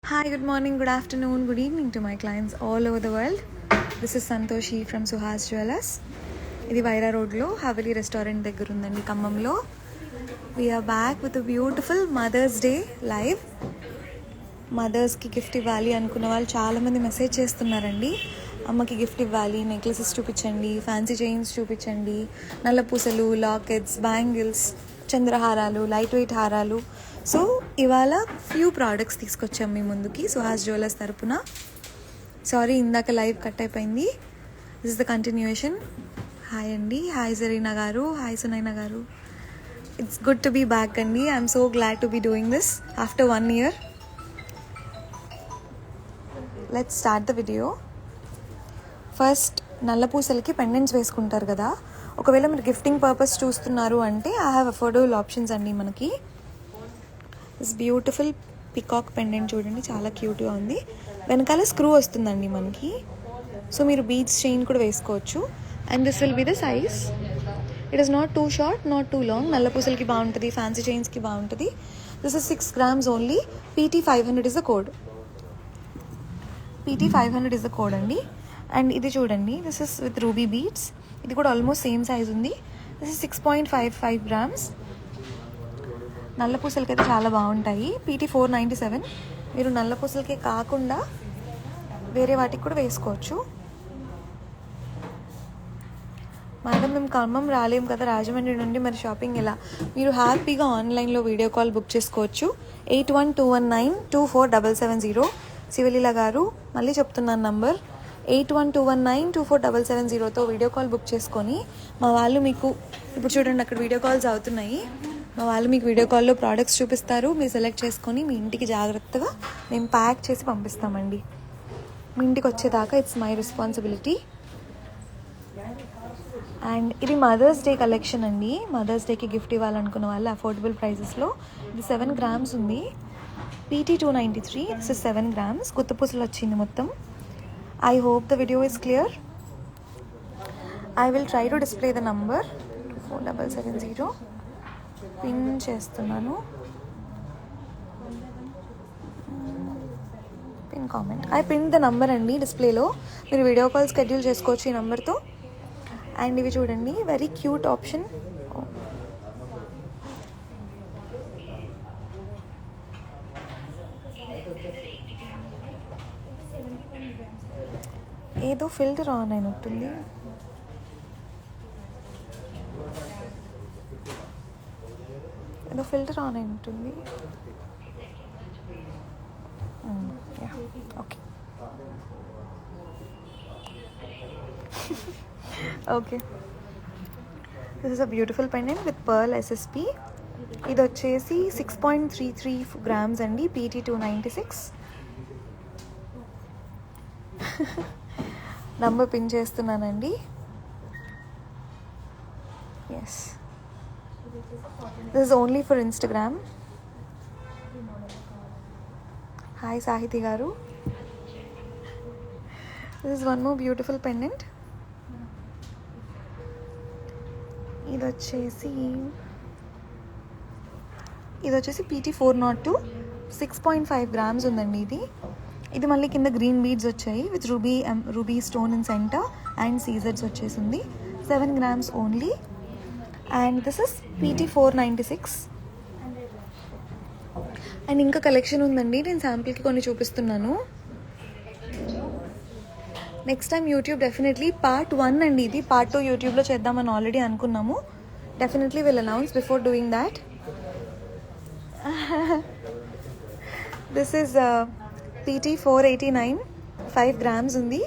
Hi, good morning, good afternoon, good evening to my clients all over the world. This is Santoshi from Suhas Jewellers. ఇది వైరా రోడ్లో హవెలీ restaurant దగ్గర ఉందండి ఖమ్మంలో. We're back with beautiful mother's day live. మదర్స్కి gift ఇవ్వాలి అనుకున్న వాళ్ళు చాలామంది మెసేజ్ చేస్తున్నారండి. అమ్మకి గిఫ్ట్ ఇవ్వాలి, నెక్లెసెస్ చూపించండి, ఫ్యాన్సీ చైన్స్ చూపించండి, నల్ల పూసలు, లాకెట్స్, బ్యాంగిల్స్, చంద్రహారాలు, లైట్ వెయిట్ హారాలు. సో ఇవాళ ఫ్యూ ప్రోడక్ట్స్ తీసుకొచ్చాం మీ ముందుకి సుహాస్ జ్యువెలర్స్ తరపున. సారీ, ఇందాక లైవ్ కట్ అయిపోయింది. This is the continuation. Hi అండి, హాయ్ జరీనా గారు, హాయ్ సునైనా గారు. It's good to be back అండి. I'm so glad to be doing this after 1 year. Let's start the video. First నల్ల పూసలకి పెండెంట్స్ వేసుకుంటారు కదా, ఒకవేళ మీరు గిఫ్టింగ్ పర్పస్ చూస్తున్నారు అంటే ఐ హ్యావ్ అఫోర్డబుల్ ఆప్షన్స్ అండి మనకి. దిస్ బ్యూటిఫుల్ పికాక్ పెండెంట్ చూడండి, చాలా క్యూట్గా ఉంది. వెనకాల స్క్రూ వస్తుందండి మనకి, సో మీరు బీడ్స్ చైన్ కూడా వేసుకోవచ్చు. And this will be the size. It is not two short, not two long. నల్ల పూసలకి బాగుంటుంది, ఫ్యాన్సీ చైన్స్కి బాగుంటుంది. This is 6 grams only. PT 500 is the code. PT 500 is the code అండి. And ఇది చూడండి, this is with ruby beads. ఇది కూడా almost same size ఉంది. This is 6.55 grams. నల్ల పూసలకి అయితే చాలా బాగుంటాయి. PT 497. మీరు నల్ల పూసలకే కాకుండా వేరే వాటికి కూడా వేసుకోవచ్చు. మేడం, మేము ఖమ్మం రాలేం కదా రాజమండ్రి నుండి, మరి షాపింగ్ ఎలా? మీరు హ్యాపీగా ఆన్లైన్లో వీడియో కాల్ బుక్ చేసుకోవచ్చు. 8121924770. శివలీల గారు, మళ్ళీ చెప్తున్నాను నంబర్ 8121924770తో వీడియో కాల్ బుక్ చేసుకొని మా వాళ్ళు మీకు, ఇప్పుడు చూడండి అక్కడ వీడియో కాల్స్ అవుతున్నాయి, మా వాళ్ళు మీకు వీడియో కాల్లో ప్రోడక్ట్స్ చూపిస్తారు. మీరు సెలెక్ట్ చేసుకొని మీ ఇంటికి జాగ్రత్తగా మేము ప్యాక్ చేసి పంపిస్తామండి. మీ ఇంటికి వచ్చేదాకా ఇట్స్ మై రెస్పాన్సిబిలిటీ. అండ్ ఇది మదర్స్ డే కలెక్షన్ అండి. మదర్స్ డేకి గిఫ్ట్ ఇవ్వాలనుకున్న వాళ్ళు అఫోర్డబుల్ ప్రైజెస్లో. ఇది 7 grams ఉంది. PT 293. This is 7 grams. గుత్తపూసలు వచ్చింది మొత్తం. I hope the video is clear. I will try to display the number 24770. Pin చేస్తున్నాను. Pin comment. I pin the number అండి డిస్ప్లేలో. మీరు వీడియో కాల్ షెడ్యూల్ చేసుకోవచ్చు ఈ నెంబర్తో. అండ్ ఇవి చూడండి, వెరీ క్యూట్ ఆప్షన్. ఏదో ఫిల్టర్ ఆన్ అయినట్టుంది. ఫిల్టర్ ఆన్ అయి ఉంటుంది. Okay okay. This is a beautiful pendant with pearl SSP. ఇది వచ్చేసి 6.33 grams అండి. PT 296. నంబర్ పిన్ చేస్తున్నానండి. Yes, this is only for Instagram. Hi Sahiti garu. This is one more beautiful pendant. ఇది వచ్చేసి PT 402. 6.5 grams ఉందండి ఇది. ఇది మళ్ళీ కింద గ్రీన్ బీడ్స్ వచ్చాయి with ruby stone in center and సీజర్స్ వచ్చేసింది. 7 grams only. And this is PT 496. And ఇంకా కలెక్షన్ ఉందండి, నేను శాంపిల్కి కొన్ని చూపిస్తున్నాను. Next time YouTube definitely part 1 అండి, ఇది పార్ట్ 2 యూట్యూబ్లో చేద్దామని ఆల్రెడీ అనుకున్నాము. Definitely will announce before doing that. This is PT 489. 5 grams ఉంది.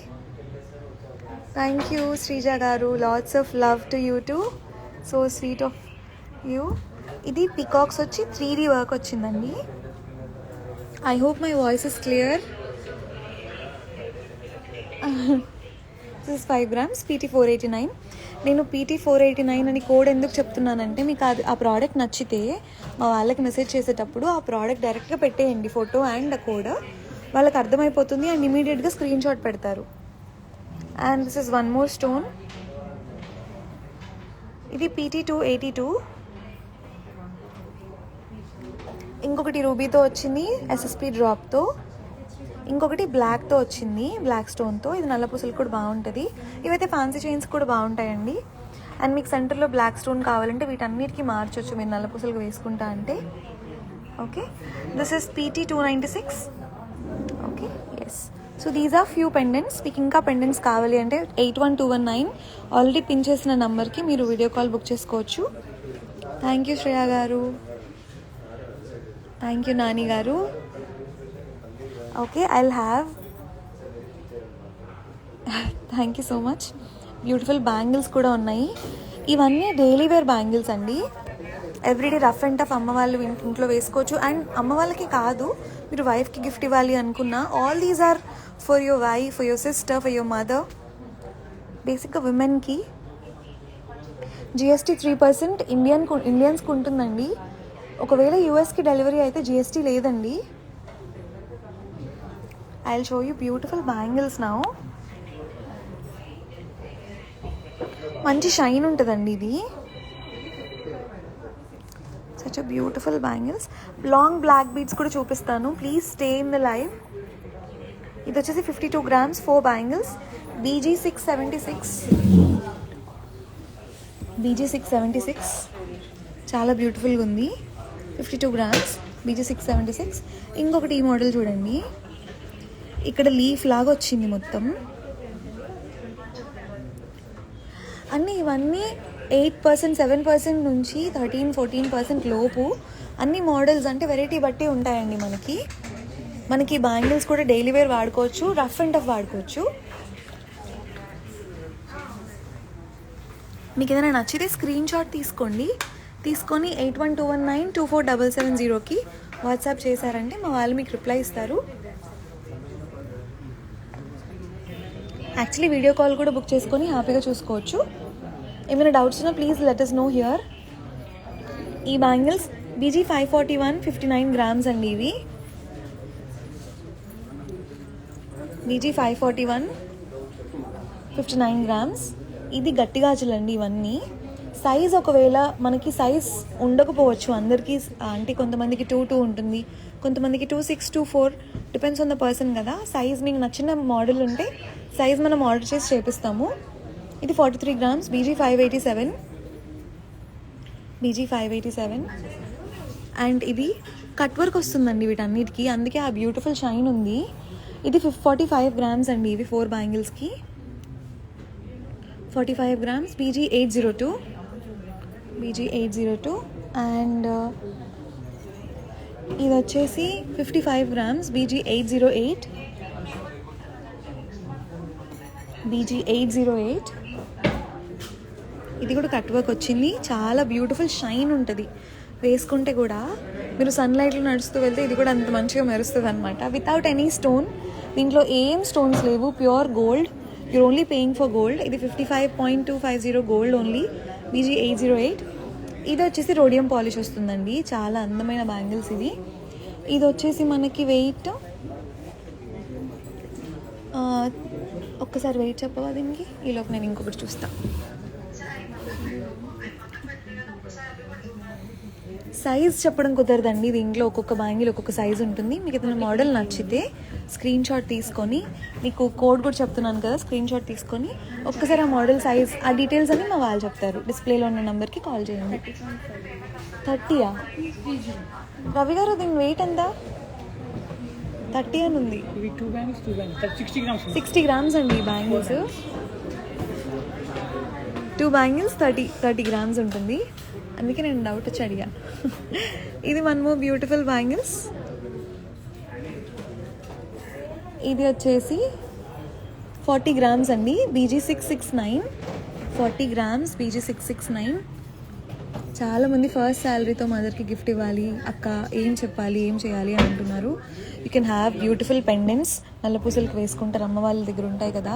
Thank you Sreeja garu, lots of love to you too. So sweet of you. ఇది పికాక్స్ వచ్చి 3D వర్క్ వచ్చిందండి. I hope my voice is clear. This is 5 grams. PT 489. నేను PT 489 అని code ఎందుకు చెప్తున్నానంటే, మీకు ఆ ప్రోడక్ట్ నచ్చితే మా వాళ్ళకి మెసేజ్ చేసేటప్పుడు ఆ ప్రోడక్ట్ డైరెక్ట్గా పెట్టేయండి, ఫోటో అండ్ ఆ కోడ్. వాళ్ళకి అర్థమైపోతుంది అండ్ ఇమీడియట్గా స్క్రీన్ షాట్ పెడతారు. And this is one more stone. ఇది PT 282. ఇంకొకటి రూబీతో వచ్చింది, SSP డ్రాప్తో. ఇంకొకటి బ్లాక్తో వచ్చింది, బ్లాక్ స్టోన్తో. ఇది నల్ల పూసలు కూడా బాగుంటుంది. ఇవైతే ఫ్యాన్సీ చైన్స్ కూడా బాగుంటాయండి. అండ్ మీకు సెంటర్లో బ్లాక్ స్టోన్ కావాలంటే వీటన్నిటికీ మార్చొచ్చు మీరు నల్ల పూసలకు వేసుకుంటా అంటే. Okay, this is PT 296. Okay, yes. So these are few pendants. మీకు ఇంకా పెండెంట్స్ కావాలి అంటే 81219 ఆల్రెడీ పిన్ చేసిన నెంబర్కి మీరు వీడియో కాల్ బుక్ చేసుకోవచ్చు. థ్యాంక్ యూ శ్రేయ గారు, థ్యాంక్ యూ నాని గారు. Okay, I'll have thank you so much. Beautiful bangles కూడా ఉన్నాయి. ఇవన్నీ డైలీ వేర్ బ్యాంగిల్స్ అండి. ఎవ్రీడే రఫ్ అండ్ టఫ్ అమ్మ వాళ్ళు ఇంట్లో వేసుకోవచ్చు. అండ్ అమ్మ వాళ్ళకి కాదు, మీరు వైఫ్కి గిఫ్ట్ ఇవ్వాలి అనుకున్నా all these are for your wife, for your sister, for your mother. బేసిక్గా విమెన్కి GST 3% ఇండియన్స్కి ఉంటుందండి. ఒకవేళ యూఎస్కి డెలివరీ అయితే GST లేదండి. I will show you beautiful bangles now. మంచి షైన్ ఉంటుందండి ఇది. Such beautiful bangles. Long black beads కూడా చూపిస్తాను, please stay in the live. ఇది వచ్చేసి 52 grams 4 బ్యాంగిల్స్. BG 676 చాలా బ్యూటిఫుల్గా ఉంది. 52 grams BG 676. ఇంకొకటి ఈ మోడల్ చూడండి, ఇక్కడ లీఫ్ లాగా వచ్చింది మొత్తం. అన్నీ ఇవన్నీ 8%, 7% నుంచి 13-14% లోపు అన్ని మోడల్స్. అంటే వెరైటీ బట్టి ఉంటాయండి. మనకి బ్యాంగిల్స్ కూడా డైలీ వేర్ వాడుకోవచ్చు, రఫ్ అండ్ టఫ్ వాడుకోవచ్చు. మీకు ఏదైనా నచ్చితే స్క్రీన్ షాట్ తీసుకొని 81219 24770కి వాట్సాప్ చేశారంటే మా వాళ్ళు మీకు రిప్లై ఇస్తారు. యాక్చువల్లీ వీడియో కాల్ కూడా బుక్ చేసుకొని హ్యాపీగా చూసుకోవచ్చు. ఏమైనా డౌట్స్ ఉన్నా please let us know here. ఈ బ్యాంగిల్స్ BG 541 59 grams అండి. ఇవి BG 541 59 grams. ఇది గట్టి గాజులండి ఇవన్నీ. సైజ్ ఒకవేళ మనకి సైజ్ ఉండకపోవచ్చు అందరికీ. అంటే కొంతమందికి 2 ఉంటుంది, కొంతమందికి 2-6, 2-4 డిపెండ్స్ ఆన్ ద పర్సన్ కదా. సైజ్ మీకు నచ్చిన మోడల్ ఉంటే సైజ్ మనం ఆర్డర్ చేసి చేపిస్తాము. ఇది 43 grams BG 587. అండ్ ఇది కట్ వర్క్ వస్తుందండి వీటన్నిటికీ, అందుకే ఆ బ్యూటిఫుల్ షైన్ ఉంది. ఇది 45 grams అండి. ఇవి 4 బ్యాంగిల్స్కి 45 grams BG 802. అండ్ ఇది వచ్చేసి 55 grams BG 808. ఇది కూడా కట్ వర్క్ వచ్చింది. చాలా బ్యూటిఫుల్ షైన్ ఉంటుంది వేసుకుంటే కూడా. మీరు సన్లైట్లో నడుస్తూ వెళ్తే ఇది కూడా అంత మంచిగా మెరుస్తుంది అనమాట. వితౌట్ ఎనీ స్టోన్, దీంట్లో ఏం స్టోన్స్ లేవు, pure gold. You're only paying for gold. ఇది 55.250 గోల్డ్ ఓన్లీ. BG 808. ఇది వచ్చేసి రోడియం పాలిష్ వస్తుందండి. చాలా అందమైన బ్యాంగిల్స్ ఇది. ఇది వచ్చేసి మనకి వెయిట్ ఒక్కసారి వెయిట్ చెప్పవా దీనికి? ఈలోపు నేను ఇంకొకటి చూస్తా. సైజ్ చెప్పడం కుదరదండి దీంట్లో. ఒక్కొక్క బ్యాంగిల్ ఒక్కొక్క సైజ్ ఉంటుంది. మీకు ఏదైనా మోడల్ నచ్చితే స్క్రీన్ షాట్ తీసుకొని, మీకు కోడ్ కూడా చెప్తున్నాను కదా, స్క్రీన్ షాట్ తీసుకొని ఒక్కసారి ఆ మోడల్ సైజ్, ఆ డీటెయిల్స్ అని మా వాళ్ళు చెప్తారు. డిస్ప్లేలో ఉన్న నెంబర్కి కాల్ చేయండి. 30యా రవి గారు? దీని వెయిట్ ఎంత? 30 అని ఉంది. 60 grams అండి ఈ బ్యాంగిల్స్. 2 బ్యాంగిల్స్ 30 grams ఉంటుంది. అందుకే నేను డౌట్ వచ్చి అడిగా. ఇది వన్ మోర్ బ్యూటిఫుల్ బ్యాంగిల్స్. ఇది వచ్చేసి 40 grams అండి. BG 669. 40 grams BG 669. చాలామంది ఫస్ట్ శాలరీతో మదర్కి గిఫ్ట్ ఇవ్వాలి అక్క, ఏం చెప్పాలి, ఏం చేయాలి అని అంటున్నారు. You can have beautiful pendants. నల్ల పూసలకు వేసుకుంటారు, అమ్మ వాళ్ళ దగ్గర ఉంటాయి కదా,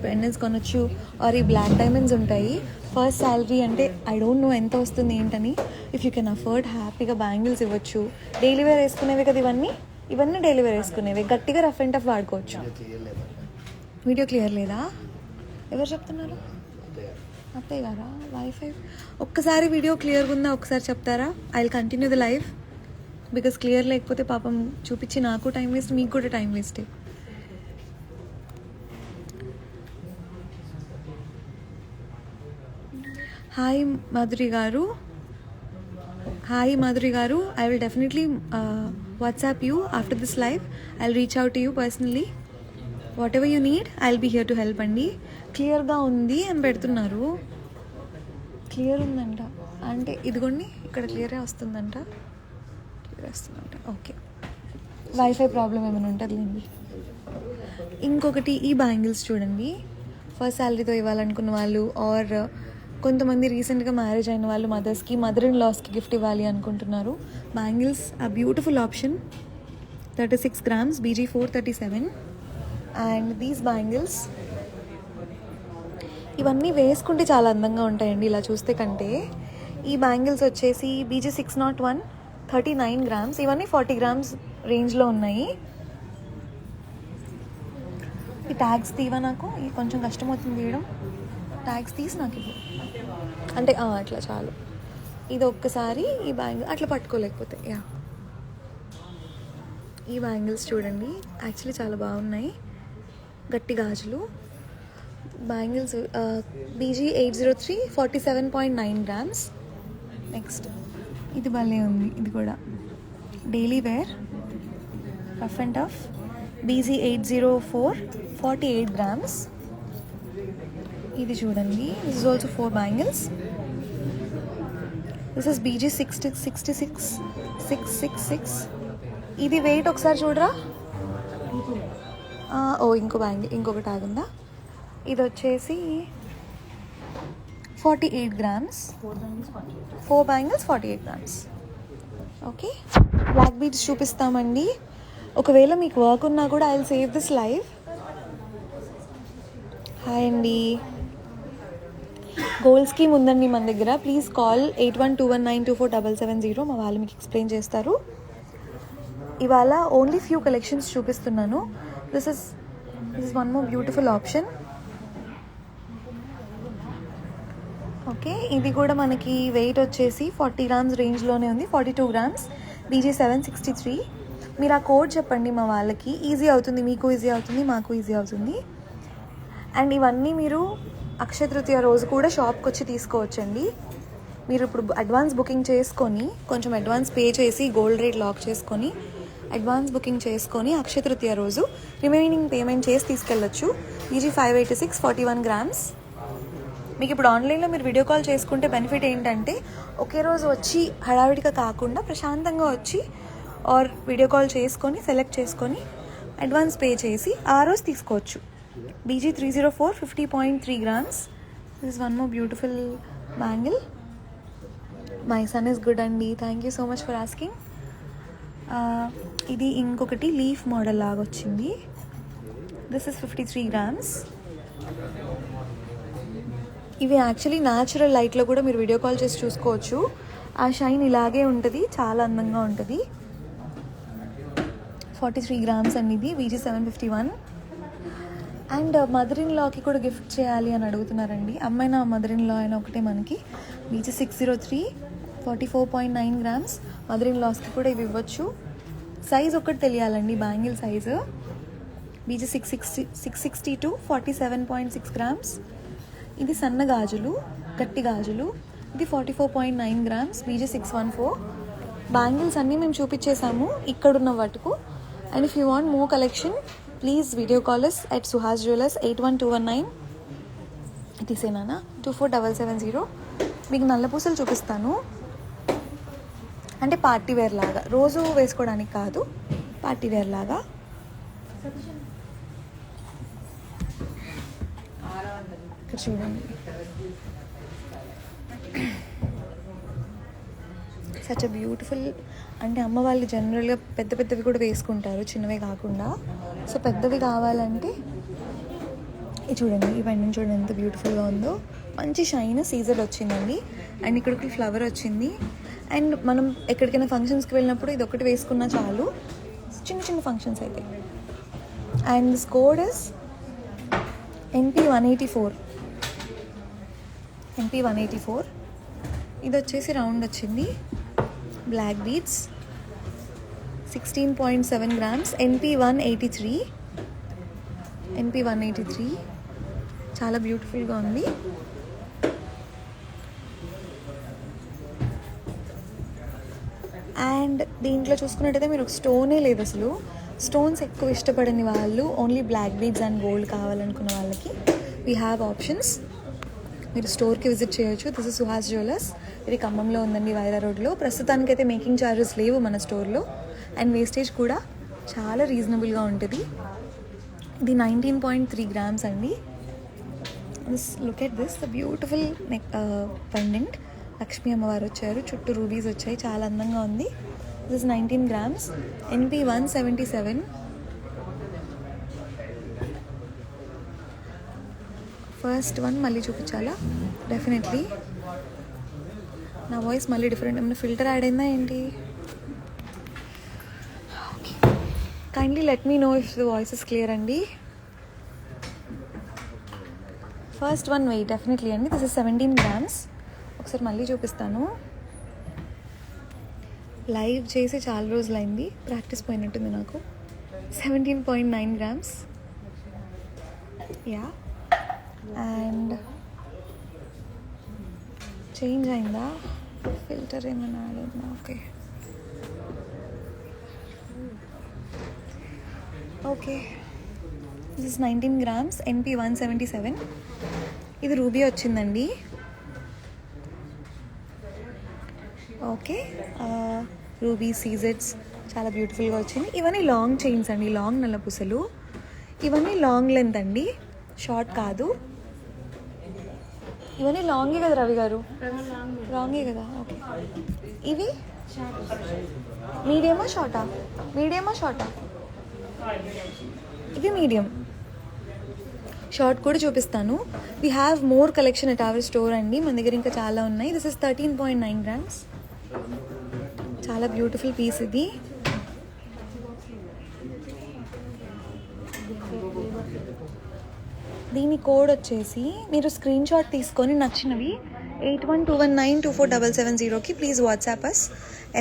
పెండెంట్స్ కొనొచ్చు. ఆర్ ఈ బ్లాక్ డైమండ్స్ ఉంటాయి. ఫస్ట్ శాలరీ అంటే ఐ డోంట్ నో ఎంత వస్తుంది ఏంటని. ఇఫ్ యూ కెన్ అఫోర్డ్ హ్యాపీగా బ్యాంగిల్స్ ఇవ్వచ్చు. డైలీ వేర్ వేసుకునేవి కదా ఇవన్నీ డైలీ వేర్ వేసుకునేవి. గట్టిగా రఫ్ అండ్ టఫ్ వాడుకోవచ్చు. వీడియో క్లియర్ లేదా? ఎవరు చెప్తున్నారు? అత్తయ్య గారా? వైఫై ఒక్కసారి వీడియో క్లియర్గా ఉందా ఒకసారి చెప్తారా? I will continue the live. Because clear లేకపోతే పాపం చూపించి నాకు టైం వేస్ట్, మీకు కూడా టైం వేస్ట్. హాయ్ మాధురి గారు, I will definitely WhatsApp you after this live. I'll reach out to you personally. Whatever you need, I'll be here to help అండి. క్లియర్గా ఉంది అని పెడుతున్నారు. క్లియర్ ఉందంట అంటే ఇదిగోండి ఇక్కడ క్లియరే వస్తుందంట. ఓకే, వైఫై ప్రాబ్లం ఏమైనా ఉంటుందిలేండి. ఇంకొకటి ఈ బ్యాంగిల్స్ చూడండి. ఫస్ట్ శాలరీతో ఇవ్వాలనుకున్న వాళ్ళు ఆర్ కొంతమంది రీసెంట్గా మ్యారేజ్ అయిన వాళ్ళు మదర్స్కి, మదర్ ఇన్ లాస్కి గిఫ్ట్ ఇవ్వాలి అనుకుంటున్నారు. బ్యాంగిల్స్ ఆ beautiful option. 36 grams BG 437. And these bangles ఇవన్నీ వేసుకుంటే చాలా అందంగా ఉంటాయండి ఇలా చూస్తే కంటే. ఈ బ్యాంగిల్స్ వచ్చేసి BG 601 39 grams. ఇవన్నీ 40 grams రేంజ్లో ఉన్నాయి. ఈ ట్యాగ్స్ తీవా, నాకు కొంచెం కష్టం అవుతుంది తీయడం. ట్యాగ్స్ తీసి నాకు ఇవ్వు అంటే అట్లా చాలు. ఇది ఒక్కసారి ఈ బ్యాంగిల్ అట్లా పట్టుకోలేకపోతే ఈ బ్యాంగిల్స్ చూడండి, యాక్చువల్లీ చాలా బాగున్నాయి. గట్టి గాజులు బ్యాంగిల్స్. BG 803 47.9 grams. నెక్స్ట్ ఇది భలే ఉంది, ఇది కూడా daily wear rough and tough. BG 804 48 grams. ఇది చూడండి, this is also 4 bangles. This is BG 666. ఇది వెయిట్ ఒకసారి చూడరా. ఇంకో బ్యాంగిల్, ఇంకొకటి ఆగుందా. ఇది వచ్చేసి 48 grams. 4 bangles 48 grams. Okay, black beads చూపిస్తామండి. ఒకవేళ మీకు వర్క్ ఉన్నా కూడా I will save this live. Hi అండి. గోల్డ్ స్కీమ్ ఉందండి మన దగ్గర. Please call 8121924770. మా వాళ్ళు మీకు ఎక్స్ప్లెయిన్ చేస్తారు. ఇవాళ ఓన్లీ ఫ్యూ కలెక్షన్స్ చూపిస్తున్నాను. This is one more beautiful option. Okay, ఇది కూడా మనకి వెయిట్ వచ్చేసి 40 grams రేంజ్లోనే ఉంది. 42 grams BG 763. మీరు ఆ కోడ్ చెప్పండి మా వాళ్ళకి, ఈజీ అవుతుంది, మీకు ఈజీ అవుతుంది, మాకు ఈజీ అవుతుంది. అండ్ ఇవన్నీ మీరు అక్షయ తృతీయ రోజు కూడా షాప్కి వచ్చి తీసుకోవచ్చండి. మీరు ఇప్పుడు అడ్వాన్స్ బుకింగ్ చేసుకొని, కొంచెం అడ్వాన్స్ పే చేసి గోల్డ్ రేట్ లాక్ చేసుకొని అడ్వాన్స్ బుకింగ్ చేసుకొని అక్షయ తృతీయ రోజు రిమైనింగ్ పేమెంట్ చేసి తీసుకెళ్ళచ్చు. BG 586 41 grams. మీకు ఇప్పుడు ఆన్లైన్లో మీరు వీడియో కాల్ చేసుకుంటే బెనిఫిట్ ఏంటంటే ఒకే రోజు వచ్చి హడావిడిగా కాకుండా ప్రశాంతంగా వచ్చి ఆర్ వీడియో కాల్ చేసుకొని సెలెక్ట్ చేసుకొని అడ్వాన్స్ పే చేసి ఆ రోజు తీసుకోవచ్చు. BG 304 50.3 grams. This is one more beautiful bangle. My son is good అండి, thank you so much for asking. ఇది ఇంకొకటి లీఫ్ మోడల్ లాగా వచ్చింది. This is 53 grams. ఇవి యాక్చువల్లీ న్యాచురల్ లైట్లో కూడా మీరు వీడియో కాల్ చేసి చూసుకోవచ్చు. ఆ షైన్ ఇలాగే ఉంటుంది, చాలా అందంగా ఉంటుంది. 43 grams అండి ఇది. BG 751. అండ్ మదర్ ఇన్ లాకి కూడా గిఫ్ట్ చేయాలి అని అడుగుతున్నారండి. అమ్మాయినా మదర్ ఇన్ లా అయినా ఒకటే మనకి. BG 603 44.9 grams. మదర్ ఇన్ లాస్కి కూడా ఇవి ఇవ్వచ్చు. సైజ్ ఒకటి తెలియాలండి, బ్యాంగిల్ సైజు. BG 662 47.6 grams. ఇది సన్న గాజులు, గట్టి గాజులు. ఇది 44.9 grams. BG 614. బ్యాంగిల్స్ అన్నీ మేము చూపించేసాము ఇక్కడున్న వాటికు. And if you want more collection please video call us at Suhas Jewellers 81219 తీసేనా 24770. మీకు నల్ల పూసలు చూపిస్తాను, అంటే పార్టీ వేర్ లాగా, రోజు వేసుకోవడానికి కాదు, పార్టీ వేర్ లాగా. ఇక్కడ చూడండి, సచ్ అ బ్యూటిఫుల్. అంటే అమ్మ వాళ్ళు జనరల్గా పెద్ద పెద్దవి కూడా వేసుకుంటారు, చిన్నవే కాకుండా. సో పెద్దవి కావాలంటే ఇది చూడండి, ఈ పెండెంట్ చూడండి ఎంత బ్యూటిఫుల్గా ఉందో. మంచి షైన్ సీజర్ వచ్చిందండి. అండ్ ఇక్కడికి ఫ్లవర్ వచ్చింది. అండ్ మనం ఎక్కడికైనా ఫంక్షన్స్కి వెళ్ళినప్పుడు ఇది ఒకటి వేసుకున్నా చాలు, చిన్న చిన్న ఫంక్షన్స్ అయితే. And this code is MP 184. MP 184. ఇది వచ్చేసి రౌండ్ వచ్చింది, black beads. 16.7 grams, NP 183. NP 183 చాలా బ్యూటిఫుల్గా ఉంది. అండ్ దీంట్లో చూసుకున్నట్టయితే మీరు స్టోనే లేదు అసలు. స్టోన్స్ ఎక్కువ ఇష్టపడని వాళ్ళు, only black beads and gold కావాలనుకున్న వాళ్ళకి వీ హ్యావ్ ఆప్షన్స్. మీరు స్టోర్కి విజిట్ చేయొచ్చు. This is Suhas jewellers. ఇది ఖమ్మంలో ఉందండి, వైరా రోడ్లో. ప్రస్తుతానికైతే మేకింగ్ ఛార్జెస్ లేవు మన స్టోర్లో. అండ్ వేస్టేజ్ కూడా చాలా రీజనబుల్గా ఉంటుంది. ఇది 19.3 grams అండి. Look at this, the beautiful neck pendant. Lakshmi అమ్మవారు వచ్చారు, చుట్టూ రూబీస్ వచ్చాయి, చాలా అందంగా ఉంది. This 19 grams, NP 177. First one మళ్ళీ చూపించాలా? డెఫినెట్లీ. నా వాయిస్ మళ్ళీ డిఫరెంట్, ఏమైనా ఫిల్టర్ యాడ్ అయిందా ఏంటి? Okay, kindly let me know if the voice is clear అండి. ఫస్ట్ వన్ వెయిట్ డెఫినెట్లీ అండి. This is 17 grams. ఒకసారి మళ్ళీ చూపిస్తాను. లైవ్ చేసి చాలా రోజులైంది, ప్రాక్టీస్ పోయినట్టుంది నాకు. 17.9 grams. యా, అండ్ చేంజ్ అయిందా? ఫిల్టర్ ఏమైనా అయిందా? Okay okay. This is 19 grams, NP 177. ఇది రూబీ వచ్చిందండి. ఓకే, రూబీ సీజెడ్స్ చాలా బ్యూటిఫుల్గా వచ్చింది. ఇవన్నీ లాంగ్ చైన్స్ అండి, లాంగ్ నల్ల పూసలు. ఇవన్నీ లాంగ్ లెంత్ అండి, షార్ట్ కాదు. ఇవన్నీ లాంగే కదా రవి గారు? లాంగే కదా. ఓకే, ఇవి మీడియమా షార్టా? మీడియమా షార్టా? ఇవి మీడియం. షార్ట్ కూడా చూపిస్తాను. We have more collection at our store అండి, మన దగ్గర ఇంకా చాలా ఉన్నాయి. This is 13.9 grams. చాలా బ్యూటిఫుల్ పీస్ ఇది. దీని కోడ్ వచ్చేసి మీరు స్క్రీన్ షాట్ తీసుకొని నచ్చినవి 8121924770కి please WhatsApp us.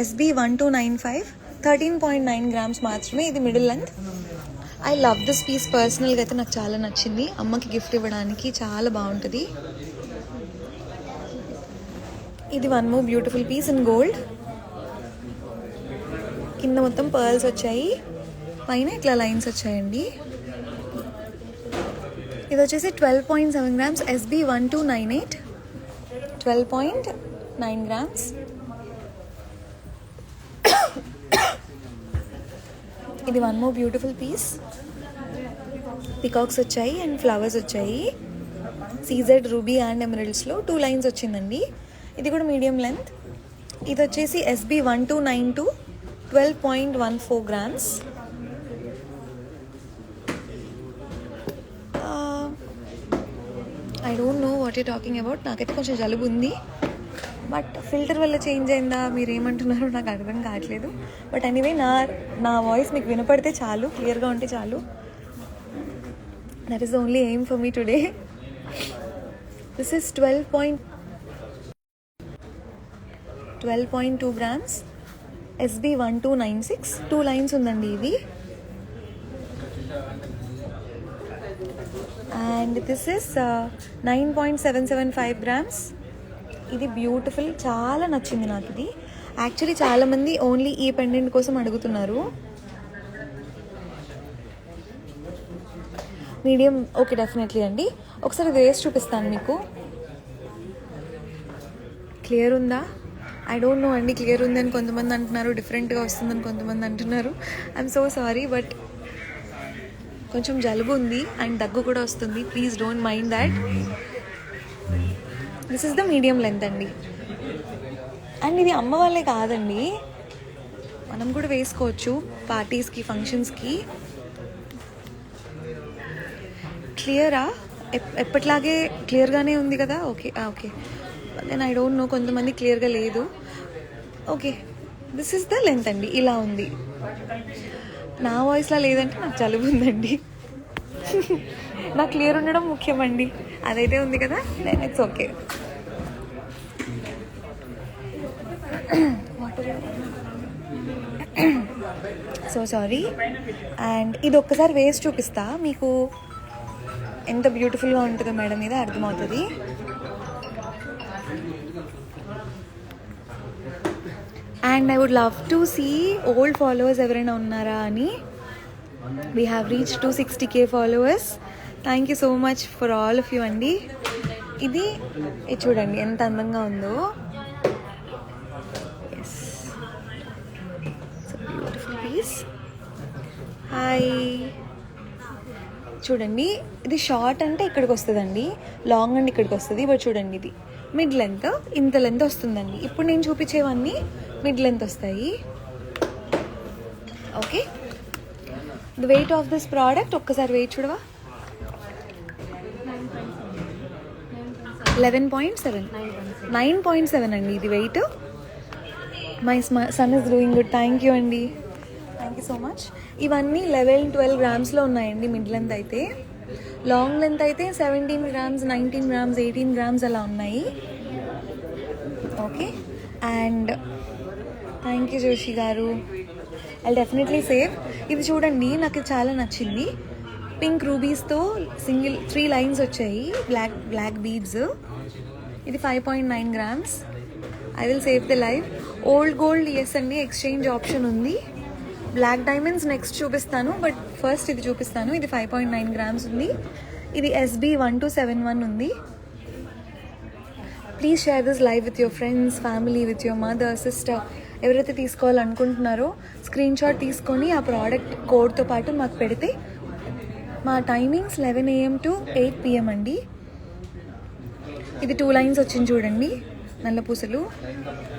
SB1295, 13.9 grams మాత్రమే. ఇది middle length. I love this piece పర్సనల్గా అయితే నాకు చాలా నచ్చింది. అమ్మకి గిఫ్ట్ ఇవ్వడానికి చాలా బాగుంటుంది. ఇది one more beautiful piece in gold. కింద మొత్తం పర్ల్స్ వచ్చాయి, పైన ఇట్లా లైన్స్ వచ్చాయండి. ఇది వచ్చేసి 12.7 grams, SB1298. 12.9 grams. ఇది one more beautiful piece. Peacocks వచ్చాయి అండ్ ఫ్లవర్స్ వచ్చాయి. సీజెడ్ రూబీ అండ్ ఎమరల్డ్స్లో 2 lines వచ్చిందండి. ఇది కూడా మీడియం లెంత్. ఇది వచ్చేసి SB1292, 12.14 grams. I don't know what you talking about. నాకైతే కొంచెం జలుబు ఉంది, బట్ ఫిల్టర్ వల్ల చేంజ్ అయిందా, మీరు ఏమంటున్నారో నాకు అర్థం కావట్లేదు. బట్ ఎనీవే, నా వాయిస్ మీకు వినపడితే చాలు, క్లియర్గా ఉంటే చాలు. That is the only aim for me today. This is 12.2 grams, SB1296. 2 lines ఉందండి ఇది. And this is 9.775 grams. ఇది బ్యూటిఫుల్, చాలా నచ్చింది నాకు ఇది. యాక్చువల్లీ చాలామంది ఓన్లీ ఈ పెండెంట్ కోసం అడుగుతున్నారు. మీడియం ఓకే, డెఫినెట్లీ అండి. ఒకసారి వేసి చూపిస్తాను మీకు. క్లియర్ ఉందా? ఐ డోంట్ నో అండి. క్లియర్ ఉందని కొంతమంది అంటున్నారు, డిఫరెంట్గా వస్తుందని కొంతమంది అంటున్నారు. ఐఎమ్ సో సారీ, బట్ కొంచెం జలుబు ఉంది అండ్ దగ్గు కూడా వస్తుంది. Please don't mind that. This is the medium length అండి. అండ్ ఇది అమ్మ వాళ్ళే కాదండి, మనం కూడా వేసుకోవచ్చు పార్టీస్కి, ఫంక్షన్స్కి. క్లియరా? ఎప్పట్లాగే క్లియర్గానే ఉంది కదా? Okay okay. Then I don't know, కొంతమంది క్లియర్గా లేదు. Okay, this is the length అండి, ఇలా ఉంది. నా వాయిస్లా లేదంటే నాకు జలుబు ఉందండి. నాకు క్లియర్ ఉండడం ముఖ్యమండి, అదైతే ఉంది కదా, then it's okay. Water so sorry. And ఇది ఒక్కసారి వేసి చూపిస్తా, మీకు ఎంత బ్యూటిఫుల్గా ఉంటుందో మేడం మీద అర్థమవుతుంది. And I would love to see old followers ఎవరైనా ఉన్నారా అని. We have reach 260K followers. Thank you so much for all of you అండి. ఇది చూడండి ఎంత అందంగా ఉందో. Yes, beautiful piece. హాయ్, చూడండి ఇది షార్ట్ అంటే ఇక్కడికి వస్తుందండి, లాంగ్ అంటే ఇక్కడికి వస్తుంది. బట్ చూడండి ఇది మిడ్ లెంత్, ఇంత లెంత్ వస్తుందండి. ఇప్పుడు నేను చూపించేవన్నీ మిడ్ లెంత్ వస్తాయి. Okay, the weight of this product ఒక్కసారి వెయిట్ చూడవా. 11.7 9.7 అండి ఇది weight. My son is doing good. Thank you అండి, థ్యాంక్ యూ సో మచ్. ఇవన్నీ 11-12 గ్రామ్స్లో ఉన్నాయండి మిడ్ లెంత్ అయితే. లాంగ్ లెంత్ అయితే 17 గ్రామ్స్, 19 గ్రామ్స్, 18 గ్రామ్స్ అలా ఉన్నాయి. Okay, and thank you Joshi గారు. I definitely save. ఇది చూడండి, నాకు చాలా నచ్చింది. పింక్ రూబీస్తో సింగిల్ 3 లైన్స్ వచ్చాయి, బ్లాక్ బీడ్స్. ఇది 5.9 grams. I will save the life. Old gold yes అండి, ఎక్స్చేంజ్ ఆప్షన్ ఉంది. బ్లాక్ డైమండ్స్ నెక్స్ట్ చూపిస్తాను, బట్ ఫస్ట్ ఇది చూపిస్తాను. ఇది 5.9 గ్రామ్స్ ఉంది. ఇది SB1271 ఉంది. Please share this live with your friends, family, with your mother, sister. ఎవరైతే తీసుకోవాలనుకుంటున్నారో స్క్రీన్ షాట్ తీసుకొని ఆ ప్రోడక్ట్ కోడ్తో పాటు మాకు పెడితే. మా టైమింగ్స్ 11 AM to 8 PM అండి. ఇది 2 లైన్స్ వచ్చింది చూడండి, నల్ల పూసలు.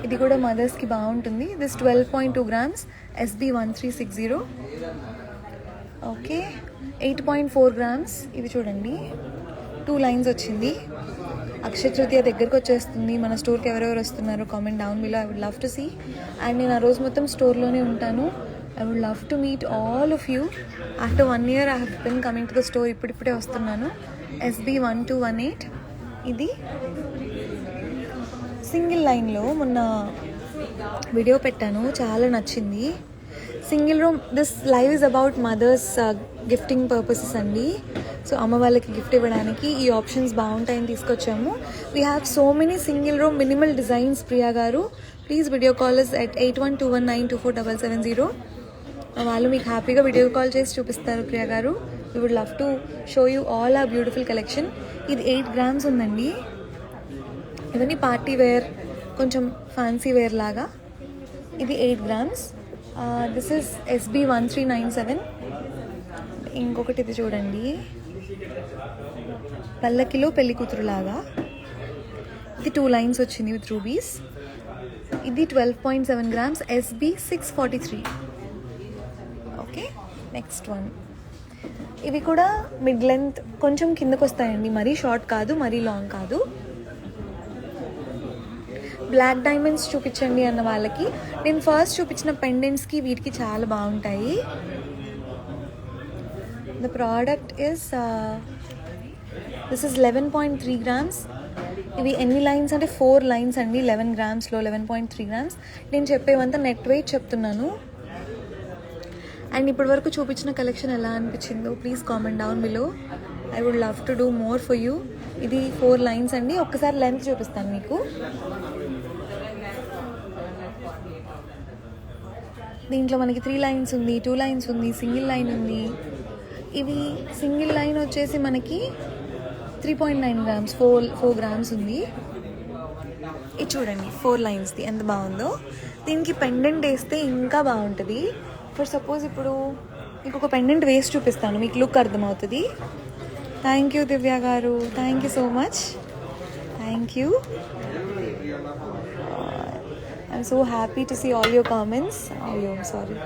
ఇది కూడా మదర్స్కి బాగుంటుంది. This 12.2 grams, SB1360. Okay, 8.4 grams. ఇది చూడండి, 2 లైన్స్ వచ్చింది. అక్షయ తృతీయ దగ్గరకు వచ్చేస్తుంది. మన స్టోర్కి ఎవరెవరు వస్తున్నారో comment down below. I would love to see. And నేను ఆ రోజు మొత్తం స్టోర్లోనే ఉంటాను. I would love to meet all of you. After 1 year I have been coming to the store. ఇప్పుడిప్పుడే వస్తున్నాను. SB1218. ఇది సింగిల్ లైన్లో మొన్న వీడియో పెట్టాను, చాలా నచ్చింది. Single room. This live is about mothers gifting purposes అండి. సో అమ్మ వాళ్ళకి గిఫ్ట్ ఇవ్వడానికి ఈ ఆప్షన్స్ బాగుంటాయని తీసుకొచ్చాము. We have so many single room minimal designs. Priya గారు, please video call us at 8121924770. వాళ్ళు మీకు హ్యాపీగా వీడియో కాల్ చేసి చూపిస్తారు. ప్రియా గారు, we would love to show you all are beautiful collection. ఇది 8 గ్రామ్స్ ఉందండి. ఇవన్నీ పార్టీ వేర్, కొంచెం ఫ్యాన్సీ వేర్ లాగా. ఇది 8 గ్రామ్స్. This is SB1397. ఇంకొకటి ఇది చూడండి, పల్లకిలో పెళ్లి కూతురు లాగా. ఇది 2 లైన్స్ వచ్చింది విత్ రూబీస్. ఇది 12.7 grams, SB643. Okay, next one. ఇవి కూడా మిడ్ లెంత్, కొంచెం కిందకు వస్తాయండి. మరీ షార్ట్ కాదు, మరీ లాంగ్ కాదు. బ్లాక్ డైమండ్స్ చూపించండి అన్న వాళ్ళకి నేను ఫస్ట్ చూపించిన పెండెంట్స్కి వీటికి చాలా బాగుంటాయి. The product is this is 11.3 grams. ఇవి ఎన్ని లైన్స్ అంటే 4 లైన్స్ అండి. 11 గ్రామ్స్లో 11.3 గ్రామ్స్. నేను చెప్పేవంతా నెట్ వెయిట్ చెప్తున్నాను. అండ్ ఇప్పటి వరకు చూపించిన కలెక్షన్ ఎలా అనిపించిందో please comment down below. I would love to do more for you. ఇది 4 లైన్స్ అండి. ఒక్కసారి లెంత్ చూపిస్తాను మీకు. దీంట్లో మనకి 3 లైన్స్ ఉంది, 2 లైన్స్ ఉంది, సింగిల్ లైన్ ఉంది. ఇవి సింగిల్ లైన్ వచ్చేసి మనకి 3.9 గ్రామ్స్, 4 గ్రామ్స్ ఉంది. ఇది చూడండి 4 లైన్స్ది ఎంత బాగుందో. దీనికి పెండెంట్ వేస్తే ఇంకా బాగుంటుంది. ఫర్ సపోజ్ ఇప్పుడు ఇంకొక పెండెంట్ వేసి చూపిస్తాను, మీకు లుక్ అర్థమవుతుంది. థ్యాంక్ యూ దివ్య గారు, thank you so much. Thank you. I'm so happy to see all your comments. అయ్యో సారీ.